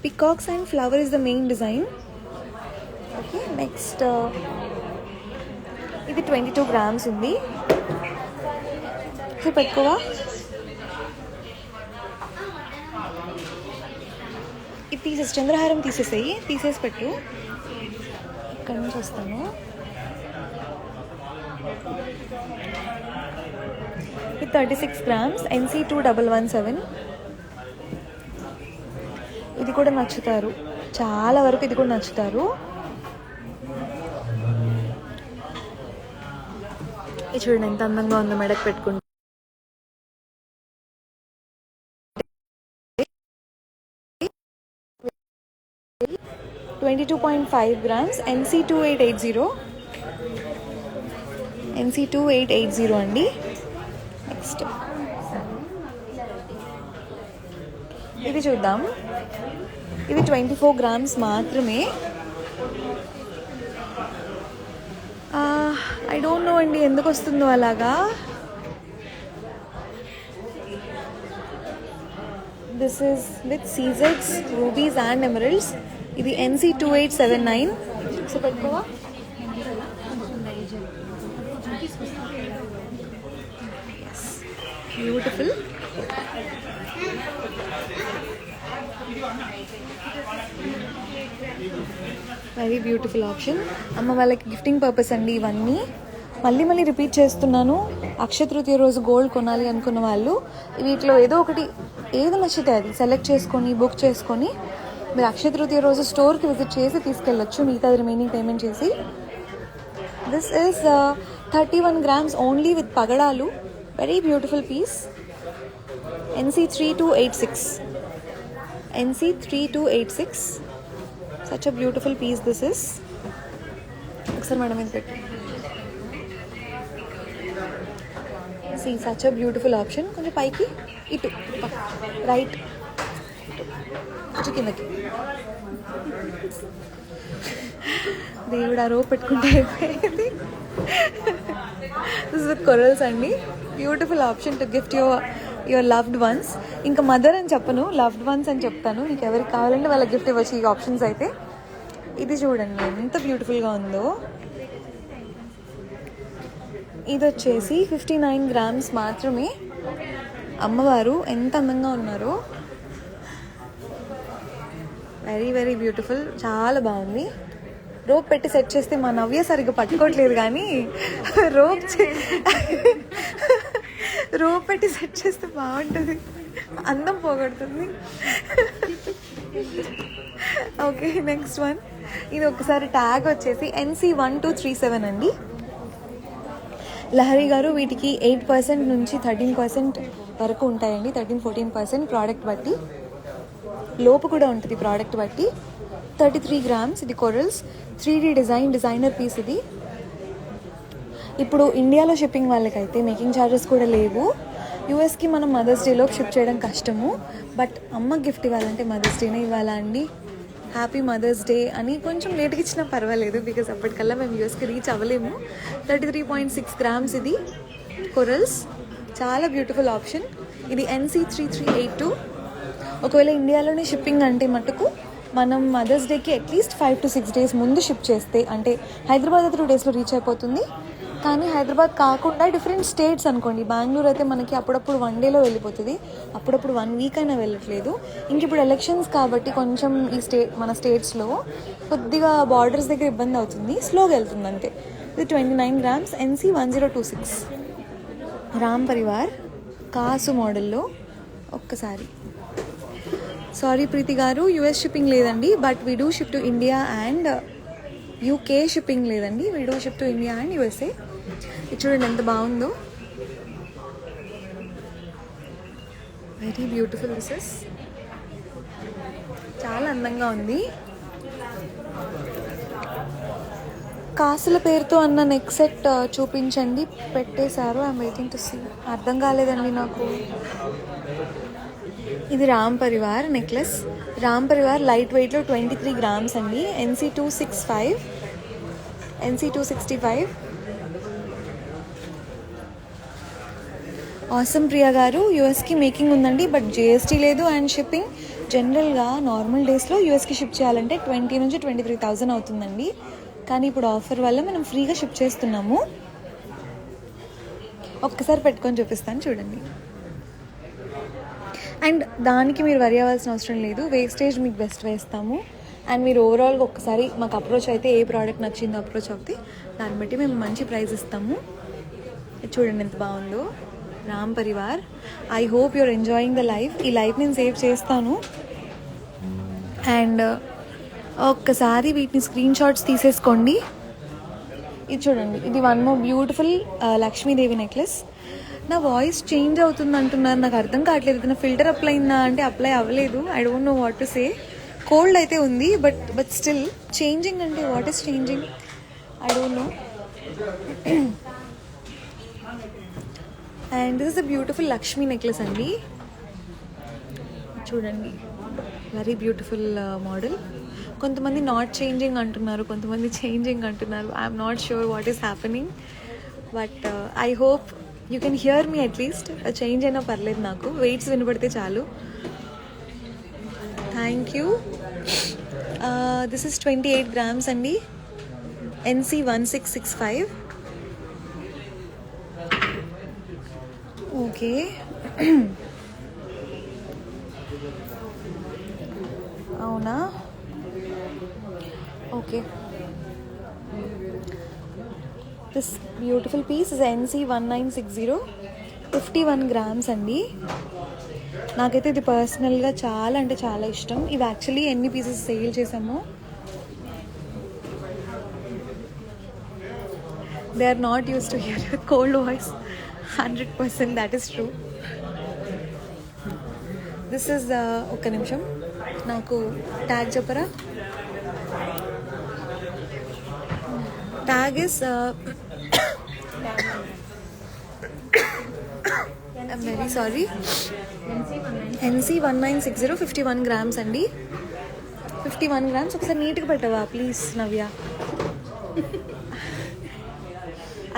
Peacocks and flower is the main design. Okay, next ఇది 22 grams ఉంది. సో పెట్టుకోవా. ఇది తీసేసి, చంద్రహారం తీసేసి పెట్టు. ఇక్కడ నుంచి వస్తాను. ఇది 36 grams NC2117. ఇది కూడా నచ్చుతారు, చాలా వరకు ఇది కూడా నచ్చుతారు. ఇది చూడండి ఎంత అందంగా ఉందో మెడకు పెట్టుకుంటే. 22.5 grams NC2880 అండి. నెక్స్ట్ ఇది చూద్దాం. ఇది 24 grams మాత్రమే. ఐ డోంట్ నో అండి ఎందుకు వస్తుందో అలాగా. దిస్ ఈస్ విత్ సీజెడ్స్, రూబీస్ అండ్ ఎమరల్డ్స్. ఇది NC2879. సో పెట్టుకోవా. బ్యూటిఫుల్. Very beautiful option. అమ్మ వాళ్ళకి గిఫ్టింగ్ పర్పస్ అండి ఇవన్నీ. మళ్ళీ రిపీట్ చేస్తున్నాను, అక్షయ తృతీయ రోజు గోల్డ్ కొనాలి అనుకున్న వాళ్ళు వీటిలో ఏదో ఒకటి, ఏది నచ్చితే అది సెలెక్ట్ చేసుకొని బుక్ చేసుకొని మీరు అక్షయ తృతీయ రోజు స్టోర్కి విజిట్ చేసి తీసుకెళ్ళొచ్చు, మిగతా రిమైనింగ్ పేమెంట్ చేసి. This is 31 grams only with పగడాలు. Very beautiful piece. NC3286. Such a beautiful piece this is. ఒకసారి మేడం ఇది పెట్టు. Such a beautiful option. కొంచెం పైకి, ఇటు రైట్, కొంచెం కిందకి. దేవుడు ఆ రోప్ పెట్టుకుంటే అయిపోయింది. దిస్ విత్ కొరల్స్ అండి. Beautiful option to gift your loved ones. ఇంకా మదర్ అని చెప్పను, లవ్డ్ వన్స్ అని చెప్తాను. మీకు ఎవరికి కావాలంటే వాళ్ళ గిఫ్ట్ ఇవ్వచ్చు ఈ ఆప్షన్స్ అయితే. ఇది చూడండి ఎంత బ్యూటిఫుల్గా ఉందో. ఇది వచ్చేసి 59 grams మాత్రమే. అమ్మవారు ఎంత అందంగా ఉన్నారు. వెరీ బ్యూటిఫుల్, చాలా బాగుంది. రోప్ పెట్టి సెట్ చేస్తే మా నవ్య సరిగ్గా పట్టుకోవట్లేదు, కానీ రోప్ పెట్టి సెట్ చేస్తే బాగుంటుంది. అందం పోగొడుతుంది. Okay, next one. ఇది ఒకసారి ట్యాగ్ వచ్చేసి NC1237 అండి. లహరి గారు, వీటికి 8% నుంచి 13% వరకు ఉంటాయండి. 13-14% ప్రోడక్ట్ బట్టి, లోపు కూడా ఉంటుంది ప్రోడక్ట్ బట్టి. 33 grams. ఇది కొరల్స్ 3D డిజైనర్ పీస్ ఇది. ఇప్పుడు ఇండియాలో షిప్పింగ్ వాళ్ళకైతే మేకింగ్ ఛార్జెస్ కూడా లేవు. యూఎస్కి మనం మదర్స్ డేలో షిప్ చేయడం కష్టము. బట్ అమ్మకి గిఫ్ట్ ఇవ్వాలంటే మదర్స్ డేనే ఇవ్వాలా అండి. హ్యాపీ మదర్స్ డే అని కొంచెం లేట్గా ఇచ్చినా పర్వాలేదు, బికాజ్ అప్పటికల్లా మేము యూఎస్కి రీచ్ అవ్వలేము. 33.6 grams ఇది కొరల్స్. చాలా బ్యూటిఫుల్ ఆప్షన్. ఇది NC3382. ఒకవేళ ఇండియాలోనే షిప్పింగ్ అంటే మటుకు మనం మదర్స్ డేకి అట్లీస్ట్ 5 to 6 days ముందు షిప్ చేస్తే, అంటే హైదరాబాద్ 2 daysలో రీచ్ అయిపోతుంది. కానీ హైదరాబాద్ కాకుండా డిఫరెంట్ స్టేట్స్ అనుకోండి, బెంగళూరు అయితే మనకి అప్పుడప్పుడు 1 dayలో వెళ్ళిపోతుంది, అప్పుడప్పుడు 1 week అయినా వెళ్ళట్లేదు. ఇంక ఇప్పుడు ఎలక్షన్స్ కాబట్టి కొంచెం మన స్టేట్స్లో కొద్దిగా బార్డర్స్ దగ్గర ఇబ్బంది అవుతుంది, స్లోగా వెళ్తుంది అంతే. ఇది 29 grams. NC1026 రామ్ పరివార్ కాసు మోడల్లో. ఒక్కసారి సారీ ప్రీతి గారు, యూఎస్ షిప్పింగ్ లేదండి, but we do ship to India and UK. Shipping లేదండి, we do ship to India and USA. ఇది చూడండి ఎంత బాగుందో, వెరీ బ్యూటిఫుల్. దిస్ చాలా అందంగా ఉంది. కాసుల పేరుతో అన్న నెక్ సెట్ చూపించండి, పెట్టేశారు. I'm waiting to see. అర్థం కాలేదండి నాకు. ఇది రామ్ పరివార్ నెక్లెస్. రామ్ పరివార్ లైట్ వెయిట్లో 23 grams అండి. NC265. ఆసమ్ ప్రియా గారు, యూఎస్కి మేకింగ్ ఉందండి, బట్ జిఎస్టీ లేదు అండ్ షిప్పింగ్. జనరల్గా నార్మల్ డేస్లో యూఎస్కి షిప్ చేయాలంటే 20,000 నుంచి 23,000 అవుతుందండి. కానీ ఇప్పుడు ఆఫర్ వల్ల మనం ఫ్రీగా షిప్ చేస్తున్నాము. ఒక్కసారి పెట్టుకొని చూపిస్తాను చూడండి. అండ్ దానికి మీరు వరి అవ్వాల్సిన అవసరం లేదు, వేస్టేజ్ మీకు బెస్ట్ వేస్తాము. అండ్ మీరు ఓవరాల్గా ఒక్కసారి మాకు అప్రోచ్ అయితే, ఏ ప్రోడక్ట్ నచ్చిందో అప్రోచ్ అవుతే దాన్ని బట్టి మేము మంచి ప్రైస్ ఇస్తాము. చూడండి ఎంత బాగుందో Ram Parivar. I hope you're enjoying the life. ఈ లైఫ్ నేను సేవ్ చేస్తాను. అండ్ ఒక్కసారి వీటిని స్క్రీన్ షాట్స్ తీసేసుకోండి. ఇది చూడండి, ఇది one more beautiful Lakshmidevi necklace. నా వాయిస్ చేంజ్ అవుతుంది అంటున్నారు, నాకు అర్థం కావట్లేదు. నా ఫిల్టర్ అప్లై అయిందా అంటే అప్లై అవ్వలేదు. I don't know what to say. Cold అయితే ఉంది, బట్ స్టిల్ చేంజింగ్ అంటే what is changing, I don't no. And this is a beautiful Lakshmi necklace అండి. చూడండి, వెరీ బ్యూటిఫుల్ మోడల్. కొంతమంది నాట్ చేంజింగ్ అంటున్నారు, కొంతమంది చేంజింగ్ అంటున్నారు. I'm not sure what is happening, but I hope you can hear me at least. Change అయినా పర్లేదు, నాకు weights వినపడితే చాలు. Thank you. This is 28 grams అండి. NC1665. ఓకే, అవునా, okay. This beautiful piece is NC1960. 51 grams అండి. నాకైతే ఇది పర్సనల్గా చాలా అంటే చాలా ఇష్టం. ఇవి యాక్చువల్లీ ఎన్ని పీసెస్ సేల్ చేసామో. They are not use to hear cold voice. 100% that is true. This is ఒక్క నిమిషం, నాకు ట్యాగ్ చెప్పరా. Tag is I'm very sorry. NC1960. 51 grams అండి. 51 grams. ఒకసారి నీట్గా పెట్టవా ప్లీజ్ నవ్య.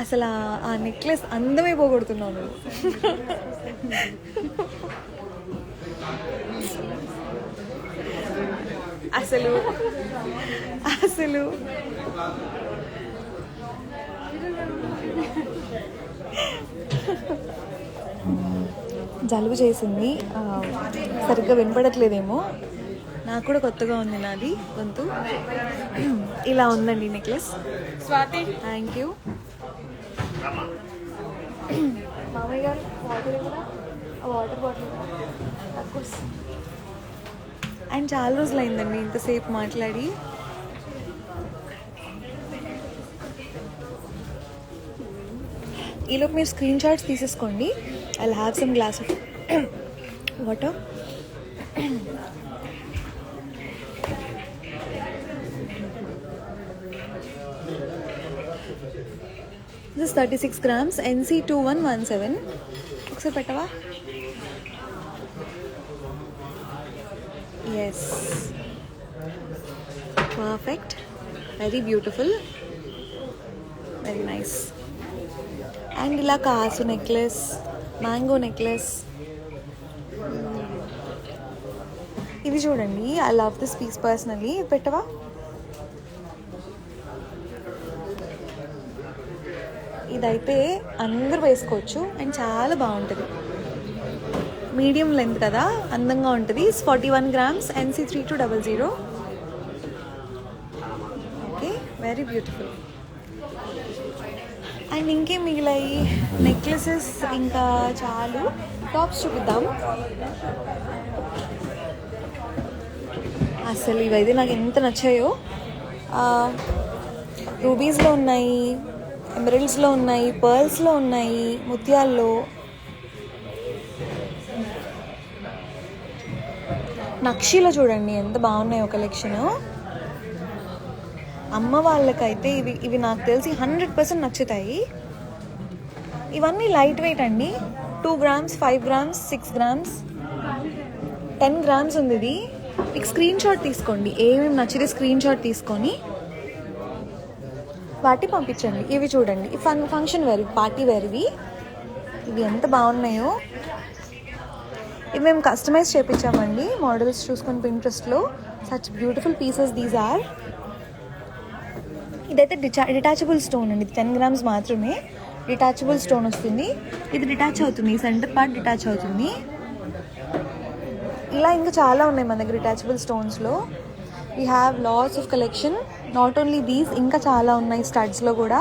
అసలు ఆ నెక్లెస్ అందమే పోగొడుతున్నావు నువ్వు. అసలు అసలు జలుబు చేసింది, సరిగ్గా వినపడట్లేదేమో. నాకు కూడా కొత్తగా ఉంది నాది గొంతు. ఇలా ఉందండి నెక్లెస్. Swathi, thank you. మామయ్య గారు వాటర్ కూడా వాటర్ బాటిల్ అండ్ చాలా రోజులు అయిందండి ఇంతసేపు మాట్లాడి. ఈలోపు మీరు స్క్రీన్ షాట్స్ తీసేసుకోండి. I have some glass of water. This 36 grams NC2117. ఒకసారి పెట్టవా? Yes, perfect, very beautiful, very nice. And ఇలా కాసు నెక్లెస్, మ్యాంగో నెక్లెస్, ఇవి చూడండి. I love this piece personally. పెట్టవా? ఇదైతే అందరూ వేసుకోవచ్చు అండ్ చాలా బాగుంటుంది. మీడియం లెంత్ కదా, అందంగా ఉంటుంది. 41 grams NC3200. Okay, very beautiful. And ఇంకేం మిగిలాయి? నెక్లెసెస్ ఇంకా చాలు. టాప్స్ చూపిద్దాం. అసలు ఇవైతే నాకు ఎంత నచ్చాయో. రూబీస్లో ఉన్నాయి, ఎమరల్డ్స్లో ఉన్నాయి, పర్ల్స్లో ఉన్నాయి, ముత్యాల్లో. నక్షీలో చూడండి ఎంత బాగున్నాయో కలెక్షన్. అమ్మ వాళ్ళకైతే ఇవి నాకు తెలిసి 100% నచ్చుతాయి. ఇవన్నీ లైట్ వెయిట్ అండి. 2 grams, 5 grams, 6 grams, 10 grams ఉంది ఇది. మీకు స్క్రీన్ షాట్ తీసుకోండి, ఏమేమి నచ్చితే స్క్రీన్ షాట్ తీసుకొని వాటి పంపించండి. ఇవి చూడండి, ఈ ఫంక్షన్ వేర్, పార్టీ వేర్వి. ఇవి ఎంత బాగున్నాయో. ఇవి మేము కస్టమైజ్ చేయించామండి, మోడల్స్ చూసుకొని Pinterestలో. Such beautiful pieces these are. ఇదైతే డిటాచబుల్ స్టోన్ అండి. 10 grams మాత్రమే డిటాచబుల్ స్టోన్ వస్తుంది. ఇది డిటాచ్ అవుతుంది, సెంటర్ పార్ట్ డిటాచ్ అవుతుంది. ఇలా ఇంకా చాలా ఉన్నాయి మన దగ్గర డిటాచబుల్ స్టోన్స్లో. We have lots of collection. Not only these, ఇంకా చాలా ఉన్నాయి స్టడ్స్లో కూడా.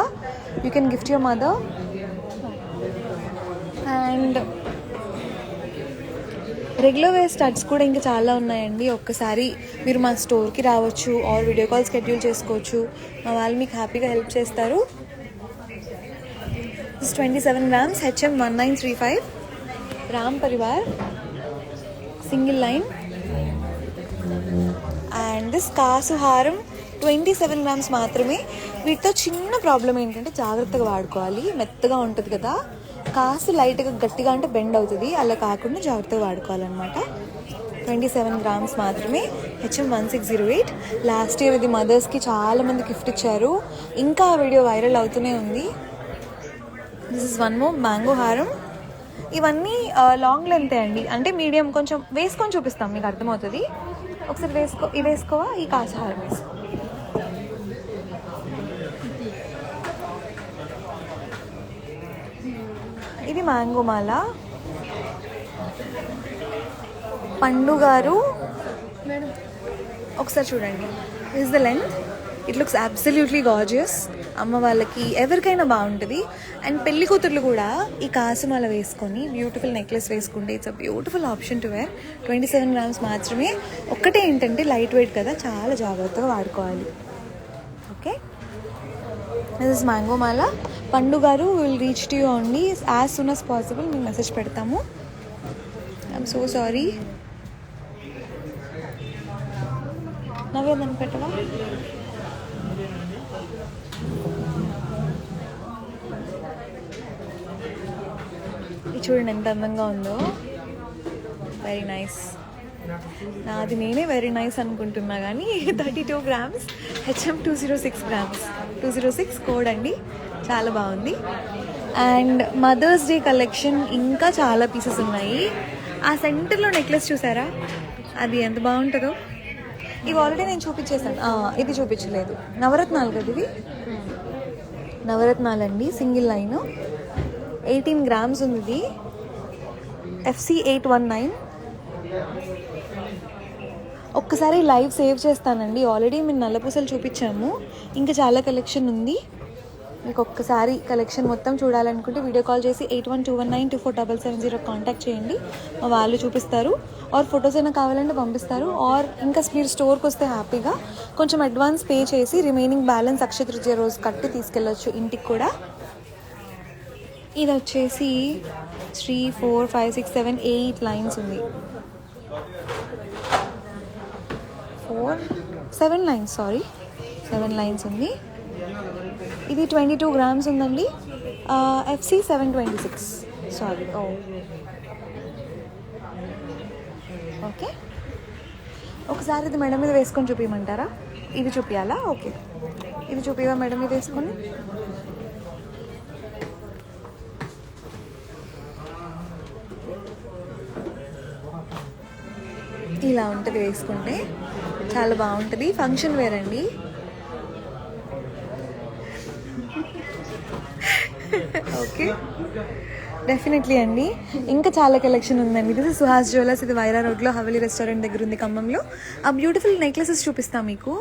You can gift your mother. And regular wear studs కూడా ఇంకా చాలా ఉన్నాయండి. ఒక్కసారి మీరు మా స్టోర్కి రావచ్చు, ఆర్ వీడియో కాల్ షెడ్యూల్ చేసుకోవచ్చు. మా వాళ్ళు మీకు హ్యాపీగా హెల్ప్ చేస్తారు. This 27 grams HM 1935 Ram Parivar single line. And this కాసు హారం 27 grams మాత్రమే. వీటితో చిన్న ప్రాబ్లం ఏంటంటే జాగ్రత్తగా వాడుకోవాలి. మెత్తగా ఉంటుంది కదా, కాసు లైట్గా గట్టిగా అంటే బెండ్ అవుతుంది. అలా కాకుండా జాగ్రత్తగా వాడుకోవాలన్నమాట. 27 grams మాత్రమే. HM 1608. లాస్ట్ ఇయర్ ఇది మదర్స్కి చాలామంది గిఫ్ట్ ఇచ్చారు. ఇంకా ఆ వీడియో వైరల్ అవుతూనే ఉంది. This is one more mango హారం. ఇవన్నీ లాంగ్ లెంతే అండి, అంటే మీడియం. కొంచెం వేసుకొని చూపిస్తాం, మీకు అర్థమవుతుంది. ఒకసారి ఇది వేసుకోవా? ఈ కాసు హారం వేసుకో. ఇది మ్యాంగో మాల. పండు గారు ఒకసారి చూడండి. Is the length. It looks absolutely gorgeous. అమ్మ వాళ్ళకి ఎవరికైనా బాగుంటుంది. అండ్ పెళ్లి కూతుర్లు కూడా ఈ కాసుమాల వేసుకొని బ్యూటిఫుల్ నెక్లెస్ వేసుకుంటే it's a beautiful option to wear. 27 grams మాత్రమే. ఒక్కటే ఏంటంటే లైట్ వెయిట్ కదా, చాలా జాగ్రత్తగా వాడుకోవాలి. ఓకే, దిస్ ఇస్ మ్యాంగో మాల. పండు గారు will reach to you only as soon as possible. మీకు మెసేజ్ పెడతాము. I'm so sorry. నవ్వేదని పెట్టవా? ఇది చూడండి ఎంత అందంగా ఉందో. Very nice. నాది నేనే వెరీ నైస్ అనుకుంటున్నా కానీ 32 grams HM 206 grams 206 కోడ్ అండి. చాలా బాగుంది. అండ్ మదర్స్ డే కలెక్షన్ ఇంకా చాలా పీసెస్ ఉన్నాయి. ఆ సెంటర్లో నెక్లెస్ చూసారా, అది ఎంత బాగుంటుందో. ఇవి ఆల్రెడీ నేను చూపించేసాను. ఇది చూపించలేదు. నవరత్నాలు కదా ఇవి. నవరత్నాలండి, సింగిల్ లైన్. 18 grams ఉంది ఇది. FC 819. ఒక్కసారి లైవ్ సేవ్ చేస్తానండి. ఆల్రెడీ మేము నల్లపూసలు చూపించాము, ఇంకా చాలా కలెక్షన్ ఉంది. మీకు ఒక్కసారి కలెక్షన్ మొత్తం చూడాలనుకుంటే వీడియో కాల్ చేసి 8121924770 కాంటాక్ట్ చేయండి. మా వాళ్ళు చూపిస్తారు. ఆర్ ఫొటోస్ అయినా కావాలంటే పంపిస్తారు. ఆర్ ఇంకా మీరు స్టోర్కి వస్తే హ్యాపీగా కొంచెం అడ్వాన్స్ పే చేసి రిమైనింగ్ బ్యాలెన్స్ అక్షయ తృతీయ రోజు కట్టి తీసుకెళ్ళొచ్చు ఇంటికి కూడా. ఇది వచ్చేసి 3, 4, 5, 6, 7, 8 లైన్స్ ఉంది. 7 లైన్స్, సారీ 7 లైన్స్ ఉంది. ఇది 22 గ్రామ్స్ ఉందండి. FC 726, sorry. ఓకే, ఒకసారి ఇది మేడం మీద వేసుకొని చూపించమంటారా? ఇది చూపించాలా? ఓకే, ఇది చూపివా మేడం మీద వేసుకొని. ఇలా ఉంటుంది, వేసుకుంటే చాలా బాగుంటుంది. ఫంక్షన్ వేర్ అండి. ఓకే, డెఫినెట్లీ అండి. ఇంకా చాలా కలెక్షన్ ఉందండి. This is Suhas jewellers. ఇది వైరా రోడ్లో హవేలీ రెస్టారెంట్ దగ్గర ఉంది, ఖమ్మంలో. ఆ బ్యూటిఫుల్ నెక్లెసెస్ చూపిస్తాం మీకు.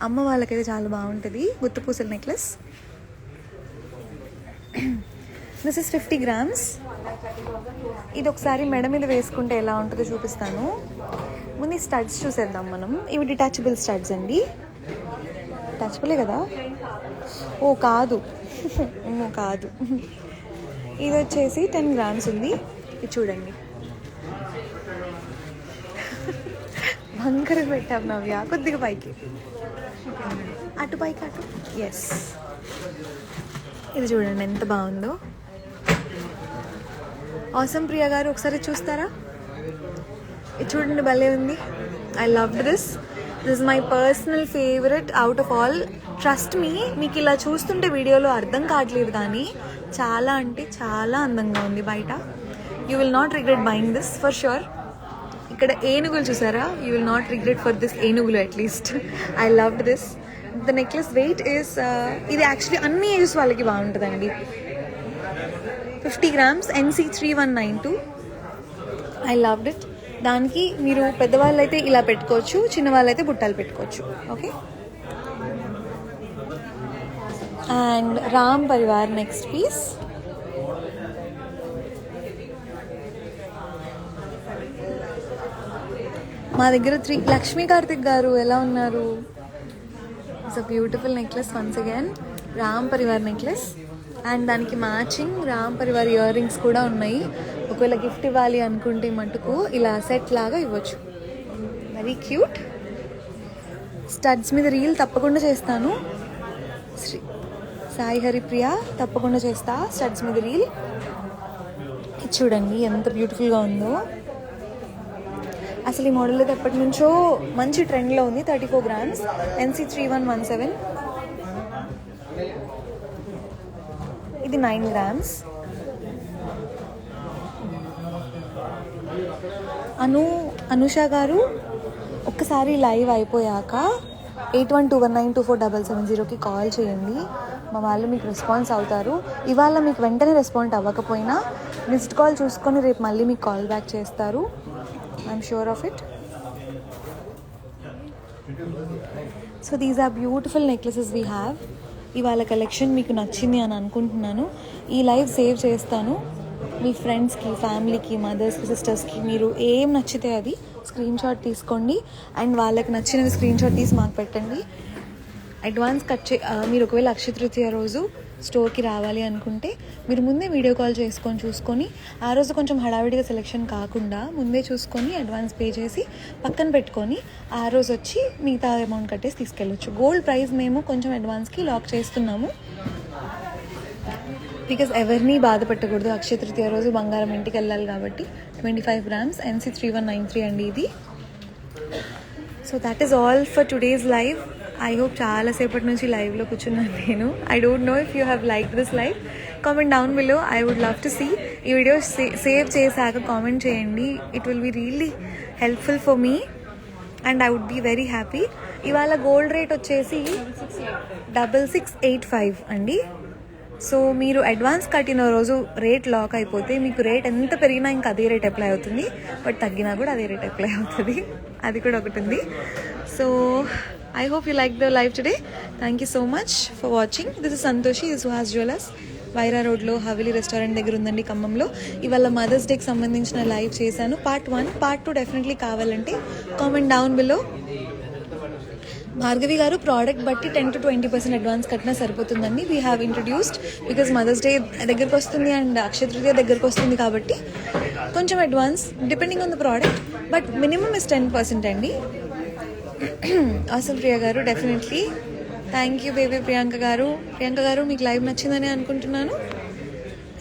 అమ్మ వాళ్ళకైతే చాలా బాగుంటుంది. గుత్తుపూసల నెక్లెస్. This is 50 grams. ఇది ఒకసారి మెడ మీద వేసుకుంటే ఎలా ఉంటుందో చూపిస్తాను. ముందు ఈ స్టడ్స్ చూసేద్దాం మనం. ఇవి డిటాచబుల్ స్టడ్స్ అండి. టచబులే కదా? ఓ కాదు, కాదు. ఇది వచ్చేసి 10 గ్రామ్స్ ఉంది. ఇది చూడండి, బంకర పెట్టాం నవ్య. కొద్దిగా పైకి, అటు పైకి, అటు. ఎస్, ఇది చూడండి ఎంత బాగుందో. ఆసమ్ ప్రియా గారు ఒకసారి చూస్తారా? ఇది చూడండి, భలే ఉంది. I love this. This is my personal favourite out of all. Trust me, మీకు ఇలా చూస్తుంటే వీడియోలో అర్థం కావట్లేదు, కానీ చాలా అంటే చాలా అందంగా ఉంది బయట. You will not regret buying this for sure. ఇక్కడ ఏనుగులు చూసారా? You will not regret for this ఏనుగులు at least. I love this. The necklace weight is, ఇది యాక్చువల్లీ అన్ని ఏజెస్ వాళ్ళకి బాగుంటుందండి. 50 grams, NC 3192. I loved it. దానికి మీరు పెద్దవాళ్ళు అయితే ఇలా పెట్టుకోవచ్చు, చిన్నవాళ్ళు అయితే బుట్టాలు పెట్టుకోవచ్చు. Okay, and Ram Parivar next piece. మా దగ్గర 3. లక్ష్మీ కార్తిక్ గారు ఎలా ఉన్నారు? It's a beautiful necklace once again. Ram Parivar necklace and దానికి matching Ram Parivar earrings కూడా ఉన్నాయి. ఒకవేళ గిఫ్ట్ ఇవ్వాలి అనుకుంటే మటుకు ఇలా సెట్ లాగా ఇవ్వచ్చు. Very cute. స్టడ్స్ మీద రీల్ తప్పకుండా చేస్తాను. సాయి హరిప్రియ తప్పకుండా చేస్తా స్టడ్స్ మీద రీల్. చూడండి ఎంత బ్యూటిఫుల్గా ఉందో. అసలు ఈ మోడల్ అయితే ఎప్పటి నుంచో మంచి ట్రెండ్లో ఉంది. 34 గ్రామ్స్, NC 3117. ఇది 9 గ్రామ్స్. అనుష గారు ఒక్కసారి లైవ్ అయిపోయాక 8121924770కి కాల్ చేయండి. మా వాళ్ళు మీకు రెస్పాన్స్ అవుతారు. ఇవాళ మీకు వెంటనే రెస్పాండ్ అవ్వకపోయినా మిస్డ్ కాల్ చూసుకొని రేపు మళ్ళీ మీకు కాల్ బ్యాక్ చేస్తారు. I'm sure of it. So these are beautiful necklaces we have. ఇవాళ కలెక్షన్ మీకు నచ్చింది అని అనుకుంటున్నాను. ఈ లైవ్ సేవ్ చేస్తాను. మీ ఫ్రెండ్స్కి, ఫ్యామిలీకి, మదర్స్కి, సిస్టర్స్కి మీరు ఏం నచ్చితే అది స్క్రీన్ షాట్ తీసుకోండి. అండ్ వాళ్ళకి నచ్చినవి స్క్రీన్ షాట్ తీసి మాకు పెట్టండి. అడ్వాన్స్ మీరు ఒకవేళ అక్షయ తృతీయ రోజు స్టోర్కి రావాలి అనుకుంటే మీరు ముందే వీడియో కాల్ చేసుకొని చూసుకొని, ఆ రోజు కొంచెం హడావిడిగా సెలెక్షన్ కాకుండా ముందే చూసుకొని అడ్వాన్స్ పే చేసి పక్కన పెట్టుకొని ఆ రోజు వచ్చి మిగతా అమౌంట్ కట్టేసి తీసుకెళ్ళొచ్చు. గోల్డ్ ప్రైస్ మేము కొంచెం అడ్వాన్స్కి లాక్ చేస్తున్నాము. బికాజ్ ఎవరిని బాధ పెట్టకూడదు. అక్షయ తృతీయ రోజు బంగారం ఇంటికి వెళ్ళాలి కాబట్టి. 25 గ్రామ్స్, NC 3193 అండి ఇది. So that is all for today's live. I hope చాలాసేపటి నుంచి లైవ్లో కూర్చున్నాను నేను. I don't know if you have like this live. Comment down below. I would love to see. ఈ వీడియో సేవ్ చేశాక కామెంట్ చేయండి. It will be really helpful for me and I would be very happy. ఇవాళ gold rate వచ్చేసి 6685 అండి. So మీరు advance కట్టిన రోజు rate lock అయిపోతే మీకు రేట్ ఎంత పెరిగినా ఇంకా అదే రేట్ అప్లై అవుతుంది. బట్ తగ్గినా కూడా అదే రేట్ అప్లై అవుతుంది. అది కూడా ఒకటి ఉంది. So I hope you liked the live today. Thank you so much for watching. This is Santoshi, this is Suhas Jewellers, Wyra రోడ్లో హవెలీ రెస్టారెంట్ దగ్గర ఉందండి ఖమ్మంలో. ఇవాళ మదర్స్ డేకి సంబంధించిన లైవ్ చేశాను. పార్ట్ 1, పార్ట్ 2 డెఫినెట్లీ కావాలంటే కామెంట్ డౌన్ బిలో. భార్గవి గారు, ప్రోడక్ట్ బట్టి 10 to 20% అడ్వాన్స్ కట్టినా సరిపోతుందండి. We have introduced because mothers day దగ్గరకు వస్తుంది అండ్ అక్షయ తృతీయ దగ్గరకు వస్తుంది కాబట్టి కొంచెం advance depending on the product, but minimum is 10% అండి. అసలు ప్రియ గారు, definitely thank you baby. Priyanka గారు మీకు లైవ్ నచ్చిందని అనుకుంటున్నాను.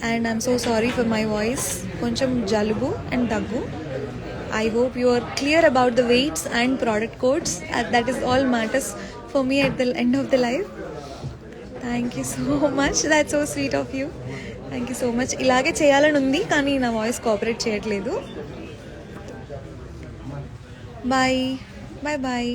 And I'm so sorry for my voice, కొంచెం జలుబు అండ్ దగ్గు. I hope you are clear about the weights and product codes. That is all matters for me at the end of the live. Thank you so much. That's so sweet of you. Thank you so much. ఇలాగే చేయాలని ఉంది కానీ నా voice cooperate చేయట్లేదు. Bye bye bye.